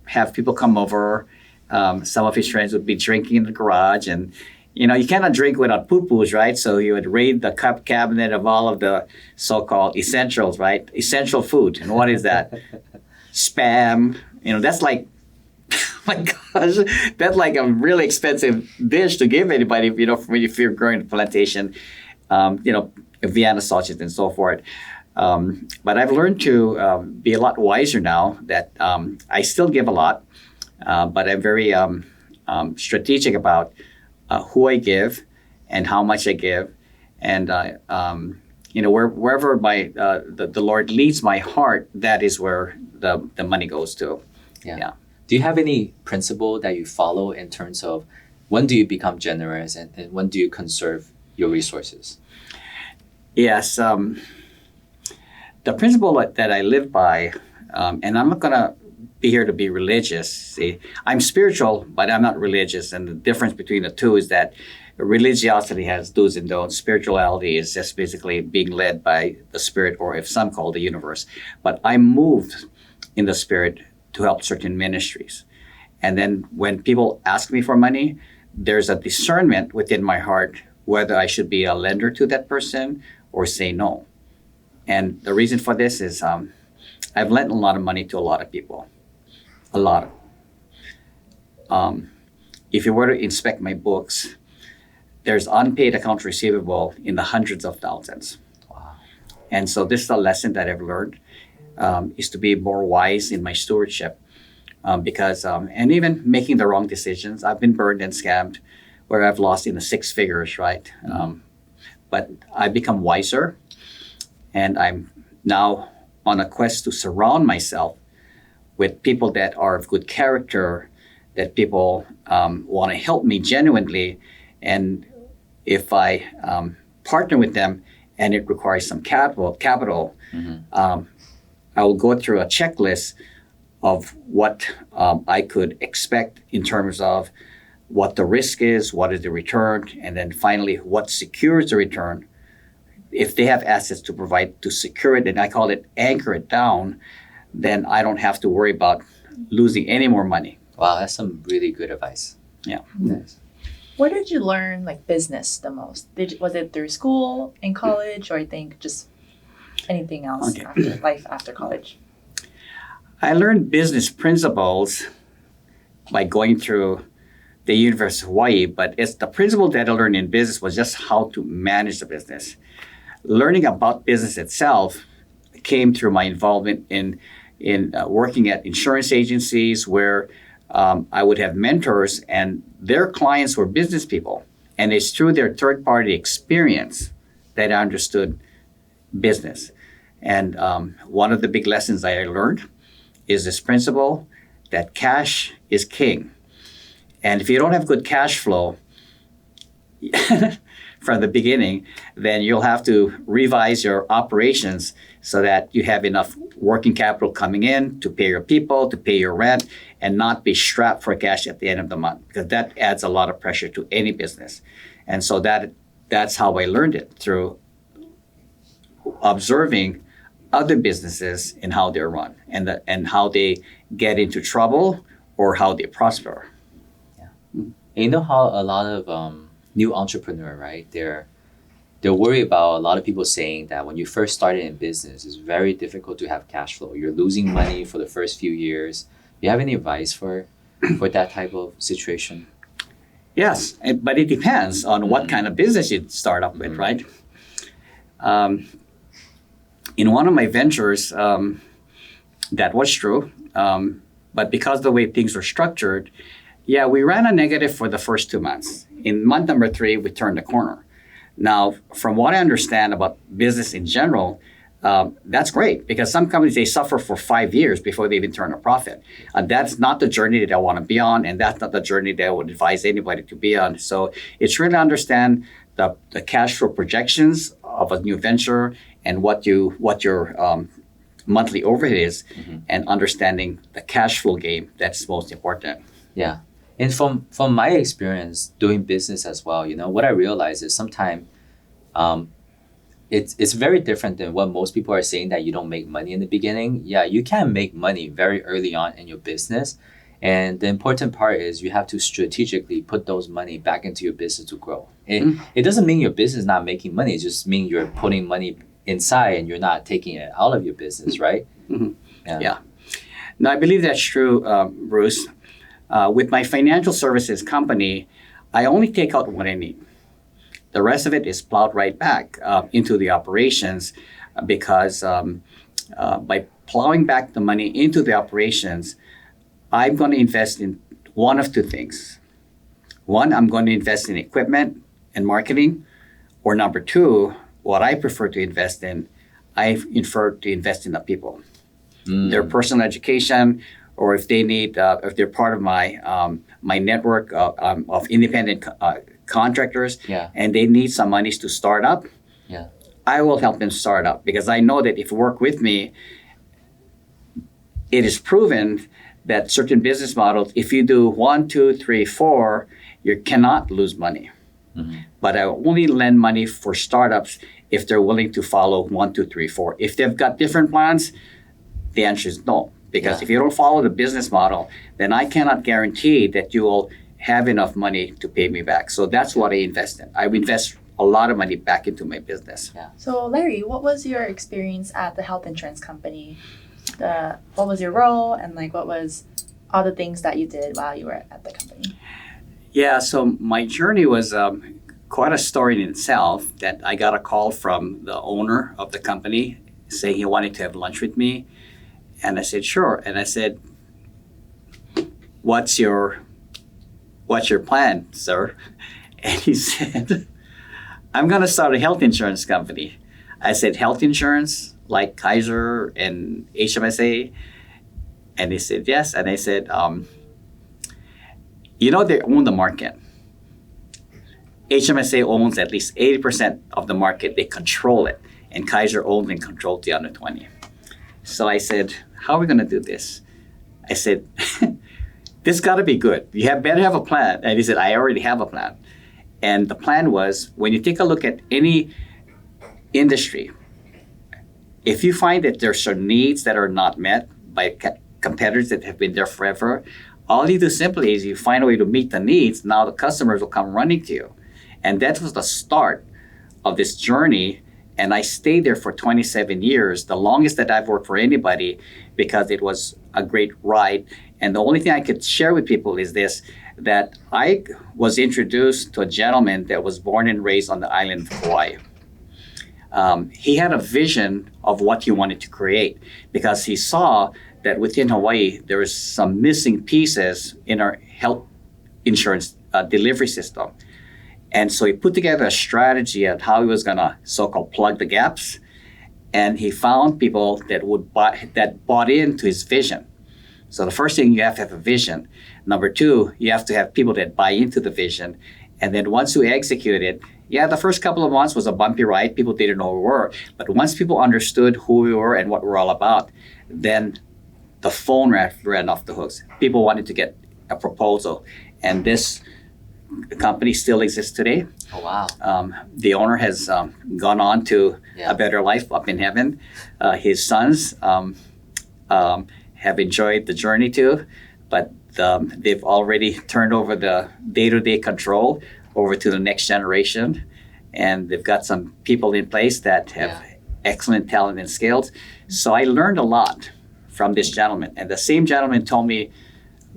S2: have people come over. Some of his friends would be drinking in the garage, and you cannot drink without poo-poos, right? So he would raid the cup cabinet of all of the so-called essentials, right? Essential food. And what is that? Spam. That's like, my gosh, that's like a really expensive dish to give anybody, if you're growing a plantation, Vienna sausage and so forth. But I've learned to be a lot wiser now that I still give a lot, but I'm very strategic about who I give and how much I give. And, wherever the Lord leads my heart, that is where the money goes to. Yeah.
S3: Do you have any principle that you follow in terms of when do you become generous and when do you conserve your resources?
S2: Yes. The principle that I live by, and I'm not going to be here to be religious. See, I'm spiritual, but I'm not religious. And the difference between the two is that religiosity has do's and don'ts. Spirituality is just basically being led by the Spirit, or if some call the universe. But I'm moved in the Spirit to help certain ministries. And then when people ask me for money, there's a discernment within my heart whether I should be a lender to that person or say no. And the reason for this is I've lent a lot of money to a lot of people. A lot. If you were to inspect my books, there's unpaid accounts receivable in the hundreds of thousands.
S3: Wow.
S2: And so this is a lesson that I've learned, is to be more wise in my stewardship. Because and even making the wrong decisions. I've been burned and scammed where I've lost in the six figures, right? But I've become wiser, and I'm now on a quest to surround myself with people that are of good character, that people want to help me genuinely. And if I partner with them and it requires some capital, I will go through a checklist of what I could expect in terms of what the risk is, what is the return, and then finally what secures the return. If they have assets to provide to secure it, and I call it anchor it down, then I don't have to worry about losing any more money.
S3: Wow, that's some really good advice.
S2: Yeah.
S3: Nice.
S1: Where did you learn business the most? Was it through school, in college, or I think just anything else after college?
S2: I learned business principles by going through the University of Hawaii, but it's the principle that I learned in business was just how to manage the business. Learning about business itself came through my involvement in working at insurance agencies where I would have mentors and their clients were business people. And it's through their third-party experience that I understood business. And one of the big lessons I learned is this principle that cash is king. And if you don't have good cash flow from the beginning, then you'll have to revise your operations so that you have enough working capital coming in to pay your people, to pay your rent, and not be strapped for cash at the end of the month, because that adds a lot of pressure to any business. And so that's how I learned it, through observing other businesses and how they're run and how they get into trouble or how they prosper.
S3: And you know how a lot of new entrepreneur, right? They're worried about a lot of people saying that when you first started in business, it's very difficult to have cash flow. You're losing money for the first few years. Do you have any advice for that type of situation?
S2: Yes, but it depends on what kind of business you start up with, right? In one of my ventures, that was true. But because of the way things were structured, we ran a negative for the first 2 months. In month number 3, we turned the corner. Now, from what I understand about business in general, that's great, because some companies, they suffer for 5 years before they even turn a profit. That's not the journey that I want to be on, and that's not the journey that I would advise anybody to be on. So it's really understand the cash flow projections of a new venture and what your monthly overhead is, and understanding the cash flow game. That's most important.
S3: Yeah. And from my experience doing business as well, you know, what I realize is sometimes um, it's very different than what most people are saying that you don't make money in the beginning. Yeah, you can make money very early on in your business. And the important part is you have to strategically put those money back into your business to grow. It doesn't mean your business is not making money. It just means you're putting money inside and you're not taking it out of your business, right?
S2: Mhm. Yeah. No, I believe that's true, Bruce. With my financial services company, I only take out what I need. The rest of it is plowed right back into the operations because by plowing back the money into the operations, I'm going to invest in one of two things. One, I'm going to invest in equipment and marketing. Or number two, what I prefer to invest in, I prefer to invest in the people. Their personal education, or if they need, if they're part of my network of independent contractors, and they need some monies to start up, I will help them start up because I know that if you work with me, it is proven that certain business models, if you do 1, 2, 3, 4, you cannot lose money. But I only lend money for startups if they're willing to follow 1, 2, 3, 4. If they've got different plans, the answer is no. Because if you don't follow the business model, then I cannot guarantee that you will have enough money to pay me back. So that's what I invest in. I invest a lot of money back into my business.
S1: So Larry, what was your experience at the health insurance company? What was your role, and like what was all the things that you did while you were at the company?
S2: Yeah, so my journey was quite a story in itself. That I got a call from the owner of the company saying he wanted to have lunch with me, and I said sure. And I said, "What's your plan, sir?" And he said, "I'm going to start a health insurance company." I said, "Health insurance? Like Kaiser and HMSA?" And he said, "Yes." And I said, "You know, they own the market. HMSA owns at least 80% of the market. They control it. And Kaiser owns and controls the other 20. So I said, "How are we going to do this?" I said, "This got to be good. You better have a plan." And he said, "I already have a plan." And the plan was, when you take a look at any industry, if you find that there are certain needs that are not met by competitors that have been there forever, all you do simply is you find a way to meet the needs. Now the customers will come running to you. And that was the start of this journey. And I stayed there for 27 years, the longest that I've worked for anybody, because it was a great ride. And the only thing I could share with people is this, that I was introduced to a gentleman that was born and raised on the island of Hawaii. He had a vision of what he wanted to create because he saw that within Hawaii, there was some missing pieces in our health insurance delivery system. And so he put together a strategy on how he was going to so-called plug the gaps. And he found people that bought into his vision. So the first thing, you have to have a vision. Number two, you have to have people that buy into the vision. And then once you execute it, the first couple of months was a bumpy ride. People didn't know who we were. But once people understood who we were and what we're all about, then the phone ran off the hooks. People wanted to get a proposal. And this company still exists today.
S3: Oh, wow.
S2: The owner has gone on to a better life up in heaven. His sons have enjoyed the journey too, but they've already turned over the day-to-day control over to the next generation. And they've got some people in place that have excellent talent and skills. So I learned a lot from this gentleman. And the same gentleman told me,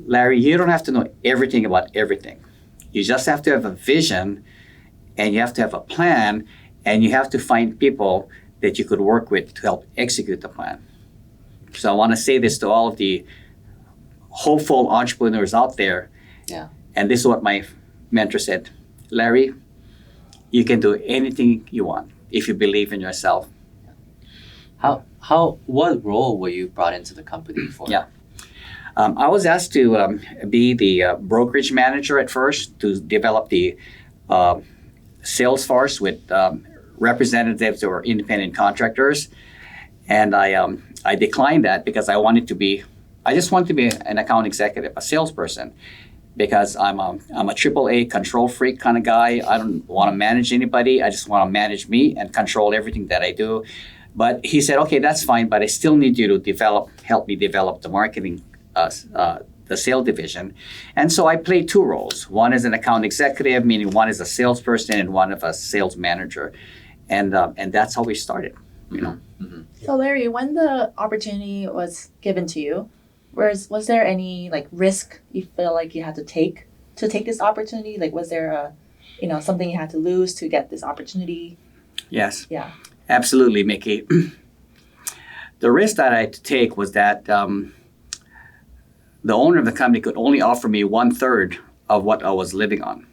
S2: "Larry, you don't have to know everything about everything. You just have to have a vision, and you have to have a plan, and you have to find people that you could work with to help execute the plan." So I want to say this to all of the hopeful entrepreneurs out there. And this is what my mentor said: "Larry, you can do anything you want if you believe in yourself."
S3: What role were you brought into the company for?
S2: I was asked to be the brokerage manager at first to develop the sales force with representatives that were independent contractors. And I declined that because I just wanted to be an account executive, a salesperson. because I'm a triple A control freak kind of guy. I don't want to manage anybody. I just want to manage me and control everything that I do. But he said, okay, that's fine, but I still need you to help me develop the marketing, the sales division. And so I played two roles. One is an account executive, meaning one is a salesperson and one of a sales manager. And that's how we started, you know.
S3: Mm-hmm.
S1: So Larry, when the opportunity was given to you, was there any like risk you feel like you had to take this opportunity? Like, was there something you had to lose to get this opportunity?
S2: Yes.
S1: Yeah.
S2: Absolutely, Mickey. The risk that I had to take was that the owner of the company could only offer me 1/3 of what I was living on.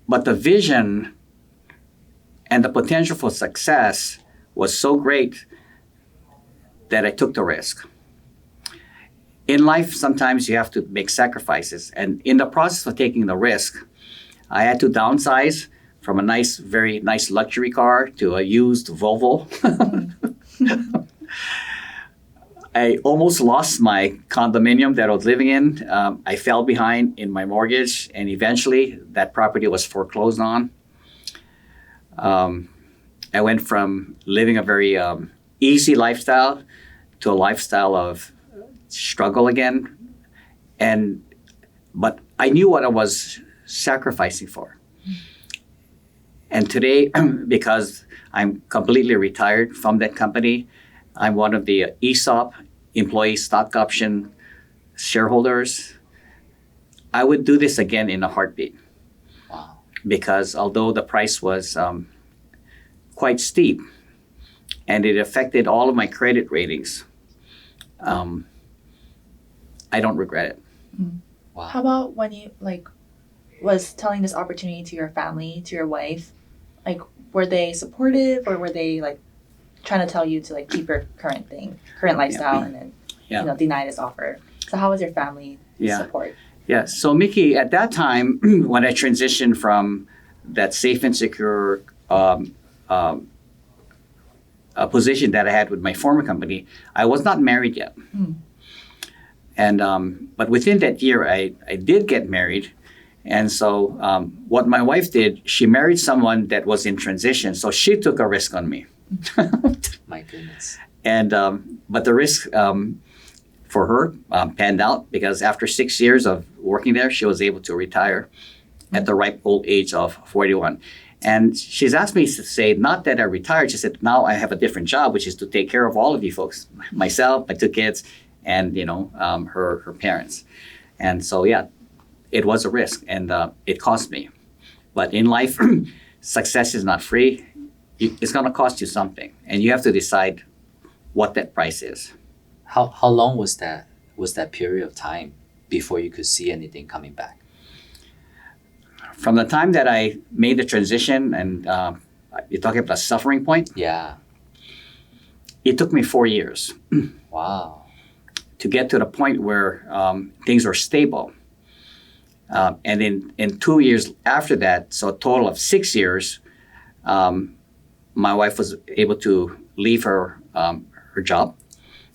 S2: But the vision and the potential for success was so great that I took the risk. In life, sometimes you have to make sacrifices. And in the process of taking the risk, I had to downsize from a very nice luxury car to a used Volvo. I almost lost my condominium that I was living in. I fell behind in my mortgage, and eventually that property was foreclosed on. I went from living a very easy lifestyle to a lifestyle of struggle again. But I knew what I was sacrificing for. And today, because I'm completely retired from that company, I'm one of the ESOP, employee stock option shareholders. I would do this again in a heartbeat.
S3: Wow.
S2: Because although the price was quite steep and it affected all of my credit ratings, I don't regret it.
S3: Wow.
S1: How about when you was telling this opportunity to your family, to your wife? Like, were they supportive, or were they trying to tell you to keep your current lifestyle and then deny this offer? So how was your family support?
S2: Yeah. So Mickey, at that time, when I transitioned from that safe and secure position that I had with my former company, I was not married yet. And but within that year, I did get married. And so what my wife did, she married someone that was in transition. So she took a risk on me.
S3: My goodness.
S2: And but the risk for her panned out, because after 6 years of working there, she was able to retire at the ripe old age of 41. And she's asked me to say, not that I retired, she said, now I have a different job, which is to take care of all of you folks, myself, my two kids, and her parents. And so it was a risk, and it cost me. But in life, success is not free. It's going to cost you something, and you have to decide what that price is.
S3: How long was that period of time before you could see anything coming back?
S2: From the time that I made the transition, and you're talking about a suffering point?
S3: Yeah.
S2: It took me 4 years.
S3: Wow.
S2: To get to the point where things were stable. And in 2 years after that, so a total of 6 years, my wife was able to leave her job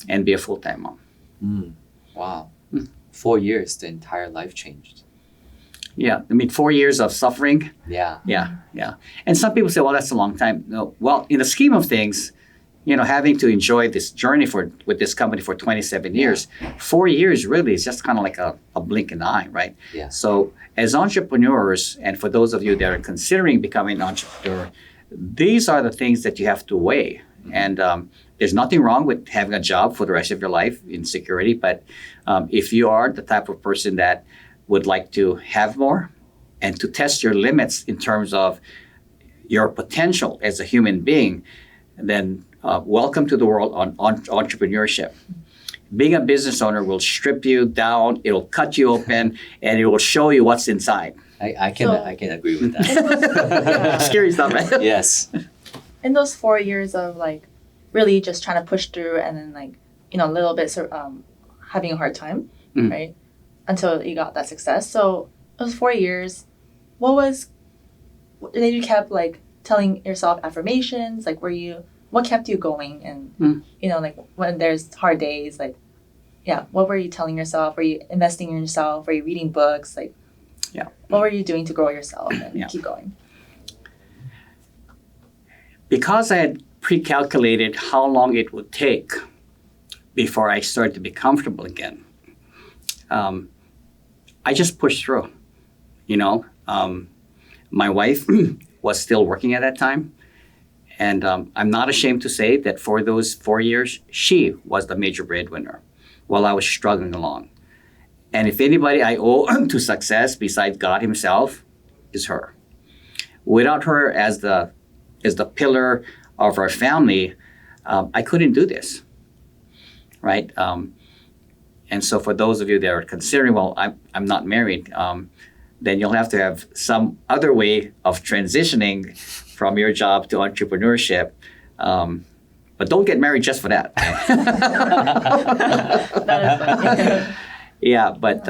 S2: and be a full-time mom.
S3: Wow. 4 years, the entire life changed.
S2: Yeah, I mean, 4 years of suffering.
S3: Yeah.
S2: Yeah. And some people say, well, that's a long time. No, well, in the scheme of things, having to enjoy this journey with this company for 27 years, 4 years really is just kind of like a blink in the eye, right?
S3: Yeah.
S2: So as entrepreneurs, and for those of you that are considering becoming an entrepreneur, these are the things that you have to weigh. And there's nothing wrong with having a job for the rest of your life in security. But if you are the type of person that would like to have more and to test your limits in terms of your potential as a human being, then welcome to the world on entrepreneurship. Being a business owner will strip you down, it'll cut you open, and it will show you what's inside.
S3: I can agree with that.
S2: Scary stuff, right?
S3: Yes.
S1: In those 4 years of really just trying to push through, and then a little bit having a hard time, right? Until you got that success. So those 4 years, then you kept telling yourself affirmations, what kept you going? And when there's hard days, what were you telling yourself? Were you investing in yourself? Were you reading books? Like, what were you doing to grow yourself and keep going?
S2: Because I had pre-calculated how long it would take before I started to be comfortable again, I just pushed through. My wife was still working at that time, and I'm not ashamed to say that for those 4 years, she was the major breadwinner while I was struggling along. And if anybody I owe to success besides God himself, is her. Without her as the pillar of our family, I couldn't do this, right? And so for those of you that are considering, well, I'm not married, then you'll have to have some other way of transitioning from your job to entrepreneurship. But don't get married just for that.
S1: That is funny.
S2: Yeah, but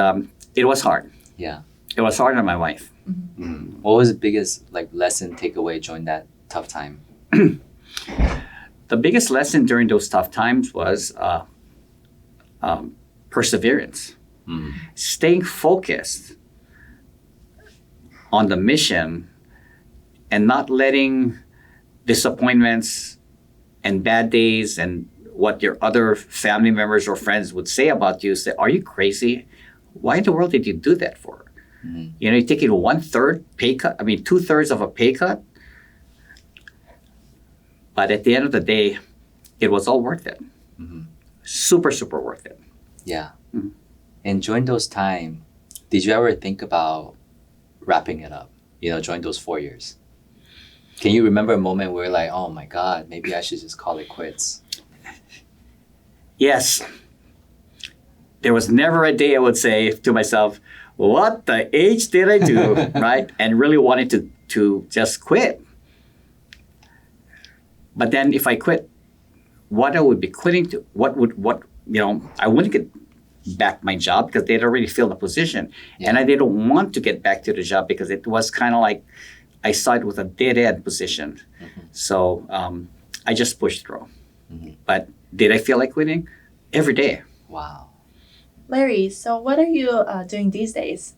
S2: it was hard.
S3: Yeah.
S2: It was hard on my wife.
S3: Mm. What was the biggest lesson takeaway during that tough time?
S2: The biggest lesson during those tough times was perseverance.
S3: Mm.
S2: Staying focused on the mission and not letting disappointments and bad days and what your other family members or friends would say about you, say, are you crazy? Why in the world did you do that for?
S3: Mm.
S2: You're taking 1/3 pay cut, 2/3 of a pay cut. But at the end of the day, it was all worth it.
S3: Mm-hmm.
S2: Super, super worth it.
S3: Yeah.
S2: Mhm.
S3: And during those time, did you ever think about wrapping it up, during those 4 years? Can you remember a moment where like, oh my God, maybe I should just call it quits?
S2: Yes. There was never a day I would say to myself, what the H did I do, right? And really wanted to just quit. But then if I quit, what I would be quitting to, I wouldn't get back my job because they'd already filled the position.
S3: Yeah.
S2: And I didn't want to get back to the job because it was kind of like I saw it with a dead-end position.
S3: Mm-hmm.
S2: So I just pushed through.
S3: Mm-hmm.
S2: But did I feel like quitting? Every day.
S3: Wow.
S1: Larry, so what are you doing these days?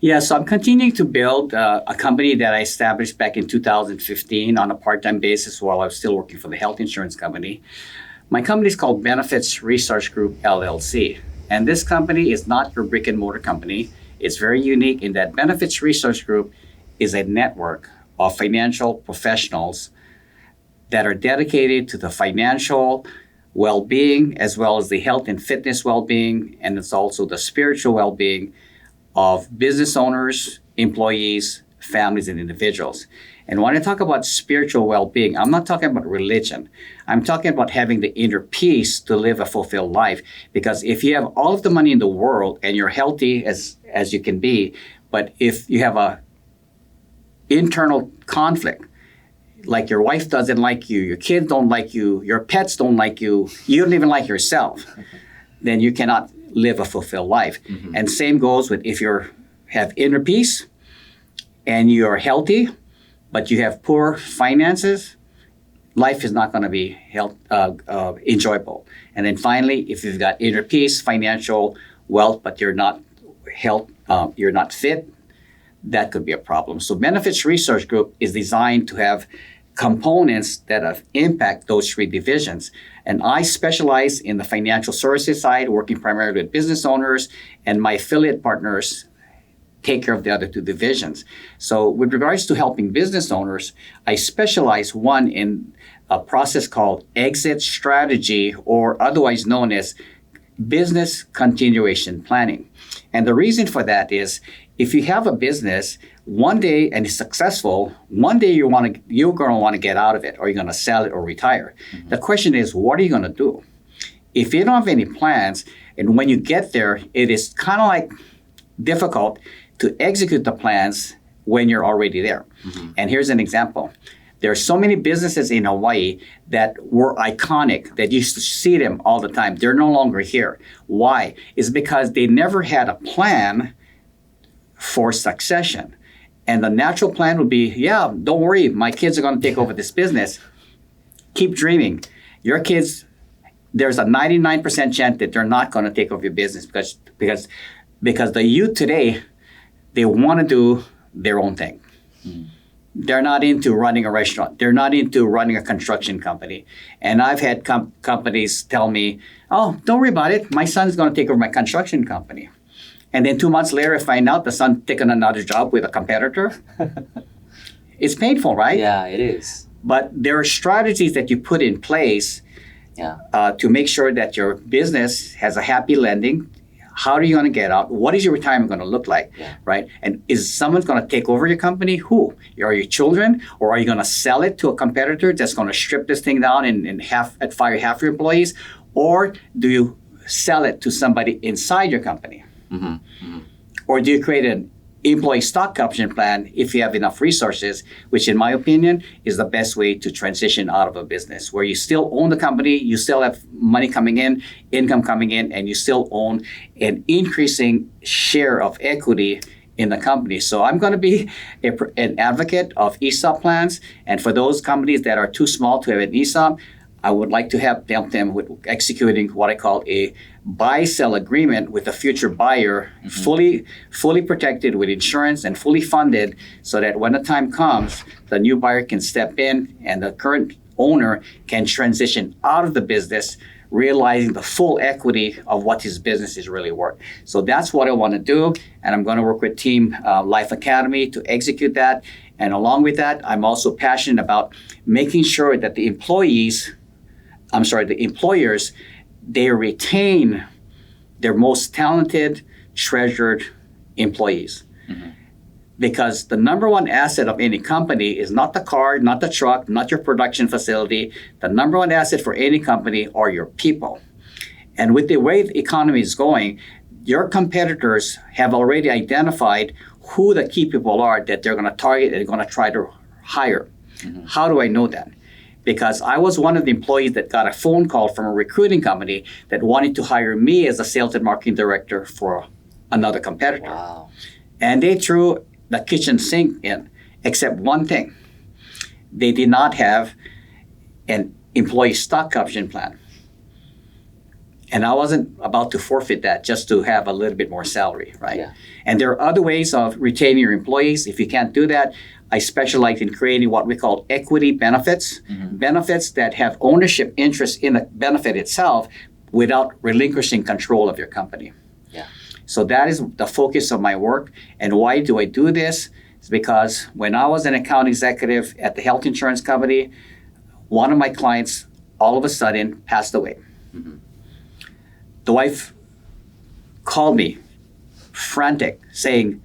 S2: Yeah, so I'm continuing to build a company that I established back in 2015 on a part-time basis while I was still working for the health insurance company. My company is called Benefits Research Group, LLC. And this company is not your brick and mortar company. It's very unique in that Benefits Research Group is a network of financial professionals that are dedicated to the financial well-being as well as the health and fitness well-being, and it's also the spiritual well-being of business owners, employees, families, and individuals. And when I talk about spiritual well-being, I'm not talking about religion. I'm talking about having the inner peace to live a fulfilled life. Because if you have all of the money in the world and you're healthy as you can be, but if you have a internal conflict, like your wife doesn't like you, your kids don't like you, your pets don't like you, you don't even like yourself, then you cannot live a fulfilled life.
S3: Mm-hmm.
S2: And same goes with if you have inner peace and you're healthy, but you have poor finances, life is not going to be enjoyable. And then finally, if you've got inner peace, financial wealth, but you're not you're not fit, that could be a problem. So Benefits Research Group is designed to have components that impact those three divisions. And I specialize in the financial services side, working primarily with business owners, and my affiliate partners take care of the other two divisions. So with regards to helping business owners, I specialize one in a process called exit strategy, or otherwise known as business continuation planning. And the reason for that is if you have a business one day and it's successful, one day you're going to want to get out of it, or you're going to sell it or retire. Mm-hmm. The question is, what are you going to do? If you don't have any plans, and when you get there, it is kind of like difficult to execute the plans when you're already there. Mm-hmm. And here's an example. There are so many businesses in Hawaii that were iconic, that you used to see them all the time. They're no longer here. Why? It's because they never had a plan for succession. And the natural plan would be, yeah, don't worry, my kids are going to take over this business. Keep dreaming. Your kids there's a 99% chance that they're not going to take over your business because the youth today, they want to do their own thing. They're not into running a restaurant. They're not into running a construction company. And I've had companies tell me, oh, don't worry about it. My son's going to take over my construction company. And then 2 months later, I find out the son taking another job with a competitor. It's painful, right?
S3: Yeah, it is.
S2: But there are strategies that you put in place to make sure that your business has a happy landing. How are you going to get out? What is your retirement going to look like, right? And is someone going to take over your company? Who? Are your children? Or are you going to sell it to a competitor that's going to strip this thing down and fire half your employees? Or do you sell it to somebody inside your company? Or do you create an employee stock option plan if you have enough resources, which in my opinion is the best way to transition out of a business where you still own the company, you still have money coming in, income coming in, and you still own an increasing share of equity in the company. So I'm going to be an advocate of ESOP plans. And for those companies that are too small to have an ESOP, I would like to help them with executing what I call a buy-sell agreement with a future buyer, fully protected with insurance and fully funded, so that when the time comes, the new buyer can step in and the current owner can transition out of the business, realizing the full equity of what his business is really worth. So that's what I want to do, and I'm going to work with Team Life Academy to execute that. And along with that, I'm also passionate about making sure that the employers, they retain their most talented, treasured employees. Because the number one asset of any company is not the car, not the truck, not your production facility. The number one asset for any company are your people. And with the way the economy is going, your competitors have already identified who the key people are that they're going to target and going to try to hire. How do I know that? Because I was one of the employees that got a phone call from a recruiting company that wanted to hire me as a sales and marketing director for another competitor.
S3: Wow.
S2: And they threw the kitchen sink in, except one thing. They did not have an employee stock option plan. And I wasn't about to forfeit that just to have a little bit more salary, right?
S3: Yeah.
S2: And there are other ways of retaining your employees. If you can't do that, I specialize in creating what we call equity benefits, benefits that have ownership interest in the benefit itself without relinquishing control of your company.
S3: Yeah.
S2: So that is the focus of my work. And why do I do this? It's because when I was an account executive at the health insurance company, one of my clients all of a sudden passed away. The wife called me frantic, saying,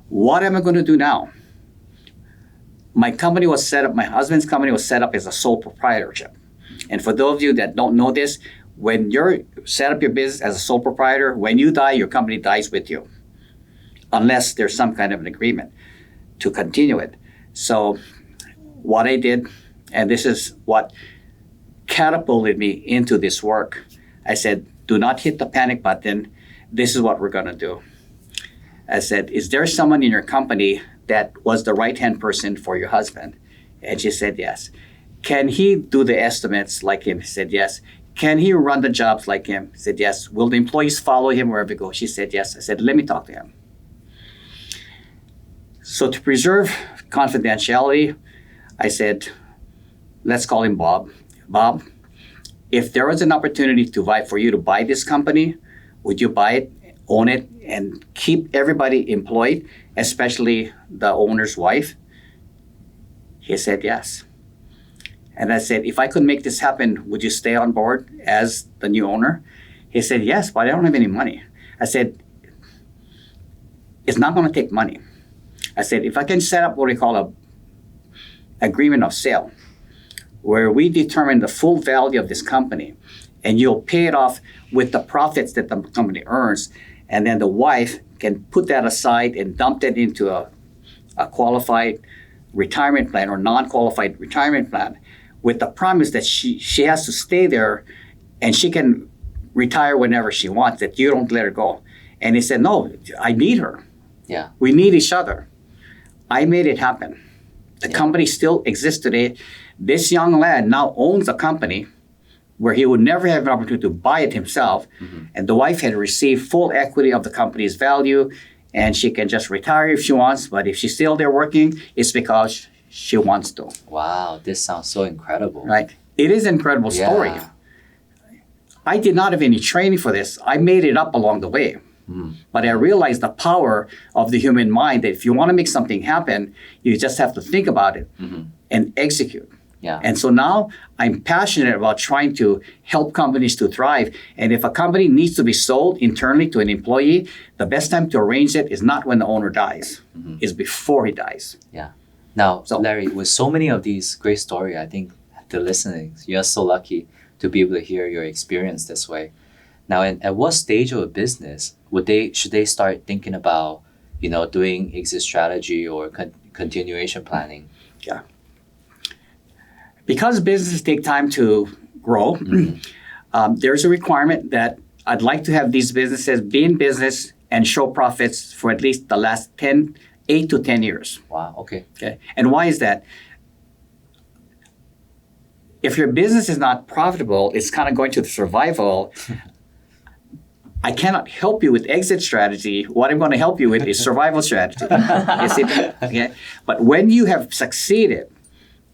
S2: what am I going to do now? My husband's company was set up as a sole proprietorship. And for those of you that don't know this, when you're set up your business as a sole proprietor, when you die, your company dies with you, unless there's some kind of an agreement to continue it. So what I did, and this is what catapulted me into this work, I said, do not hit the panic button. This is what we're going to do. I said, is there someone in your company that was the right-hand person for your husband? And she said, yes. Can he do the estimates like him? She said, yes. Can he run the jobs like him? She said, yes. Will the employees follow him wherever he goes? She said, yes. I said, let me talk to him. So to preserve confidentiality, I said, let's call him Bob. Bob, if there was an opportunity for you to buy this company, would you buy it, own it, and keep everybody employed, especially the owner's wife? He said yes. And I said, if I could make this happen, would you stay on board as the new owner? He said, yes, but I don't have any money. I said, it's not going to take money. I said, if I can set up what we call a agreement of sale, where we determine the full value of this company, and you'll pay it off with the profits that the company earns, and then the wife can put that aside and dump that into a qualified retirement plan or non-qualified retirement plan, with the promise that she has to stay there and she can retire whenever she wants, that you don't let her go. And he said, no, I need her.
S3: Yeah.
S2: We need each other. I made it happen. The company still exists today. This young lad now owns a company where he would never have an opportunity to buy it himself. And the wife had received full equity of the company's value, and she can just retire if she wants. But if she's still there working, it's because she wants to.
S3: Wow, this sounds so incredible.
S2: Right? It is an incredible story.
S3: Yeah.
S2: I did not have any training for this. I made it up along the way. But I realized the power of the human mind, that if you want to make something happen, you just have to think about it and execute.
S3: Yeah.
S2: And so now I'm passionate about trying to help companies to thrive. And if a company needs to be sold internally to an employee, the best time to arrange it is not when the owner dies, is before he dies.
S3: Yeah. Now,
S2: So-
S3: Larry, with so many of these great stories, I think the listeners, you're so lucky to be able to hear your experience this way. Now, at what stage of a business should they start thinking about, doing exit strategy or continuation planning?
S2: Because businesses take time to grow, there's a requirement that I'd like to have these businesses be in business and show profits for at least the last 8 to 10 years.
S3: Wow. Okay.
S2: Okay. And why is that? If your business is not profitable, it's kind of going to the survival. I cannot help you with exit strategy. What I'm going to help you with is survival strategy. You see that? Okay? But when you have succeeded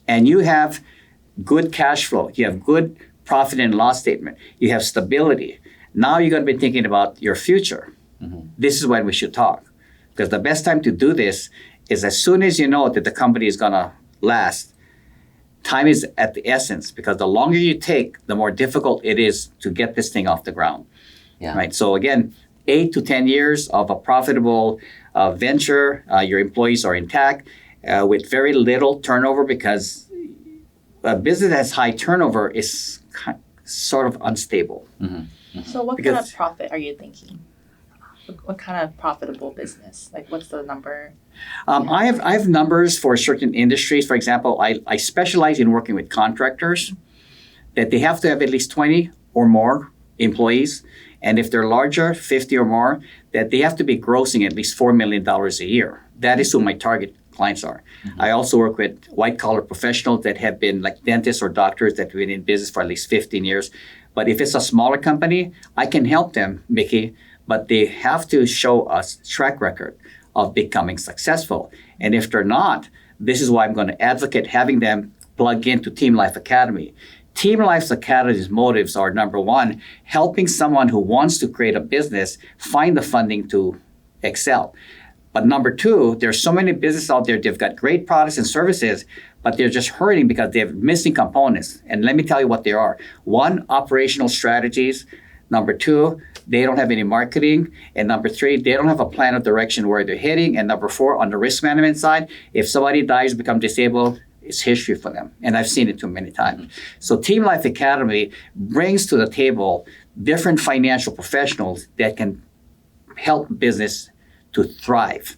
S2: and you have good cash flow, you have good profit and loss statement, you have stability, now you're going to be thinking about your future. This is when we should talk. Because the best time to do this is as soon as you know that the company is going to last. Time is at the essence, because the longer you take, the more difficult it is to get this thing off the ground.
S3: Yeah.
S2: Right. So again, 8 to 10 years of a profitable venture, your employees are intact with very little turnover, because a business that has high turnover is sort of unstable.
S1: So what kind
S2: Because-
S1: of profit are you thinking? What kind of profitable business? Like, what's the number?
S2: I have numbers for certain industries. For example, I specialize in working with contractors, that they have to have at least 20 or more employees. And if they're larger, 50 or more, that they have to be grossing at least $4 million a year. That is who my target clients are. I also work with white-collar professionals that have been like dentists or doctors that have been in business for at least 15 years. But if it's a smaller company, I can help them, Mickey, but they have to show us track record of becoming successful. And if they're not, this is why I'm going to advocate having them plug into Team Life Academy. Team Life Academy's motives are, number one, helping someone who wants to create a business find the funding to excel. But number two, there's so many businesses out there, they've got great products and services, but they're just hurting because they're missing components. And let me tell you what they are. One, operational strategies. Number two, they don't have any marketing. And number three, they don't have a plan of direction where they're heading. And number four, on the risk management side, if somebody dies, become disabled, it's history for them. And I've seen it too many times. So Team Life Academy brings to the table different financial professionals that can help business to thrive.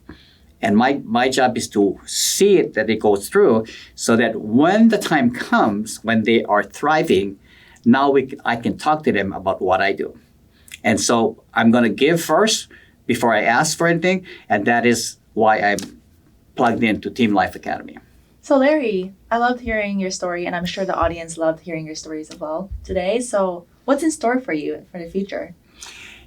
S2: And my job is to see it, that it goes through, so that when the time comes, when they are thriving, now I can talk to them about what I do. And so I'm going to give first before I ask for anything. And that is why I'm plugged into Team Life Academy.
S1: So Larry, I loved hearing your story, and I'm sure the audience loved hearing your stories as well today. So what's in store for you for the future?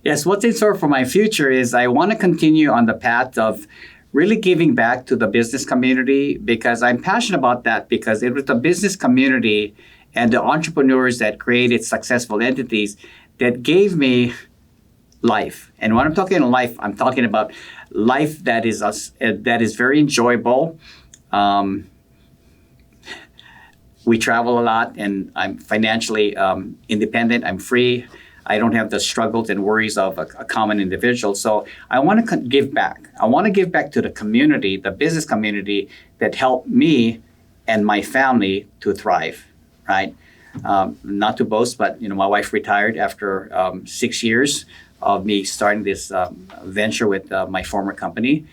S2: Yes, what's in store for my future is I want to continue on the path of really giving back to the business community, because I'm passionate about that, because it was the business community and the entrepreneurs that created successful entities that gave me life. And when I'm talking life, I'm talking about life that is very enjoyable. We travel a lot, and I'm financially independent. I'm free. I don't have the struggles and worries of a common individual. So I want to give back. I want to give back to the community, the business community that helped me and my family to thrive, right? Not to boast, but my wife retired after 6 years of me starting this venture with my former company.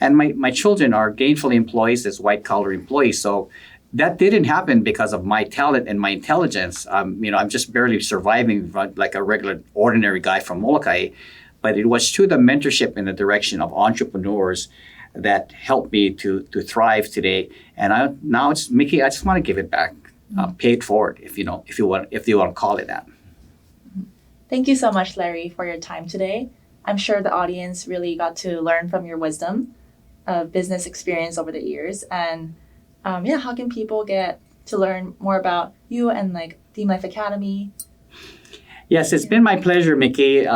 S2: And my children are gainful employees as white-collar employees. So that didn't happen because of my talent and my intelligence. I'm just barely surviving like a regular, ordinary guy from Molokai. But it was through the mentorship in the direction of entrepreneurs that helped me to thrive today. And now it's Mickey, I just want to give it back paid forward, if you want to call it that.
S1: Thank you so much, Larry, for your time today. I'm sure the audience really got to learn from your wisdom of business experience over the years. And how can people get to learn more about you and like Team Life Academy?
S2: Yes, it's been my pleasure, Mickey,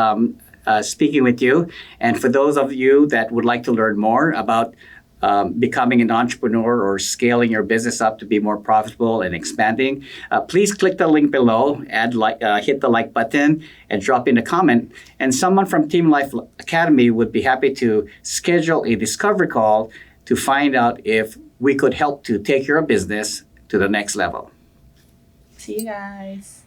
S2: speaking with you. And for those of you that would like to learn more about becoming an entrepreneur or scaling your business up to be more profitable and expanding, please click the link below, hit the like button, and drop in a comment. And someone from Team Life Academy would be happy to schedule a discovery call to find out if we could help to take your business to the next level.
S1: See you guys.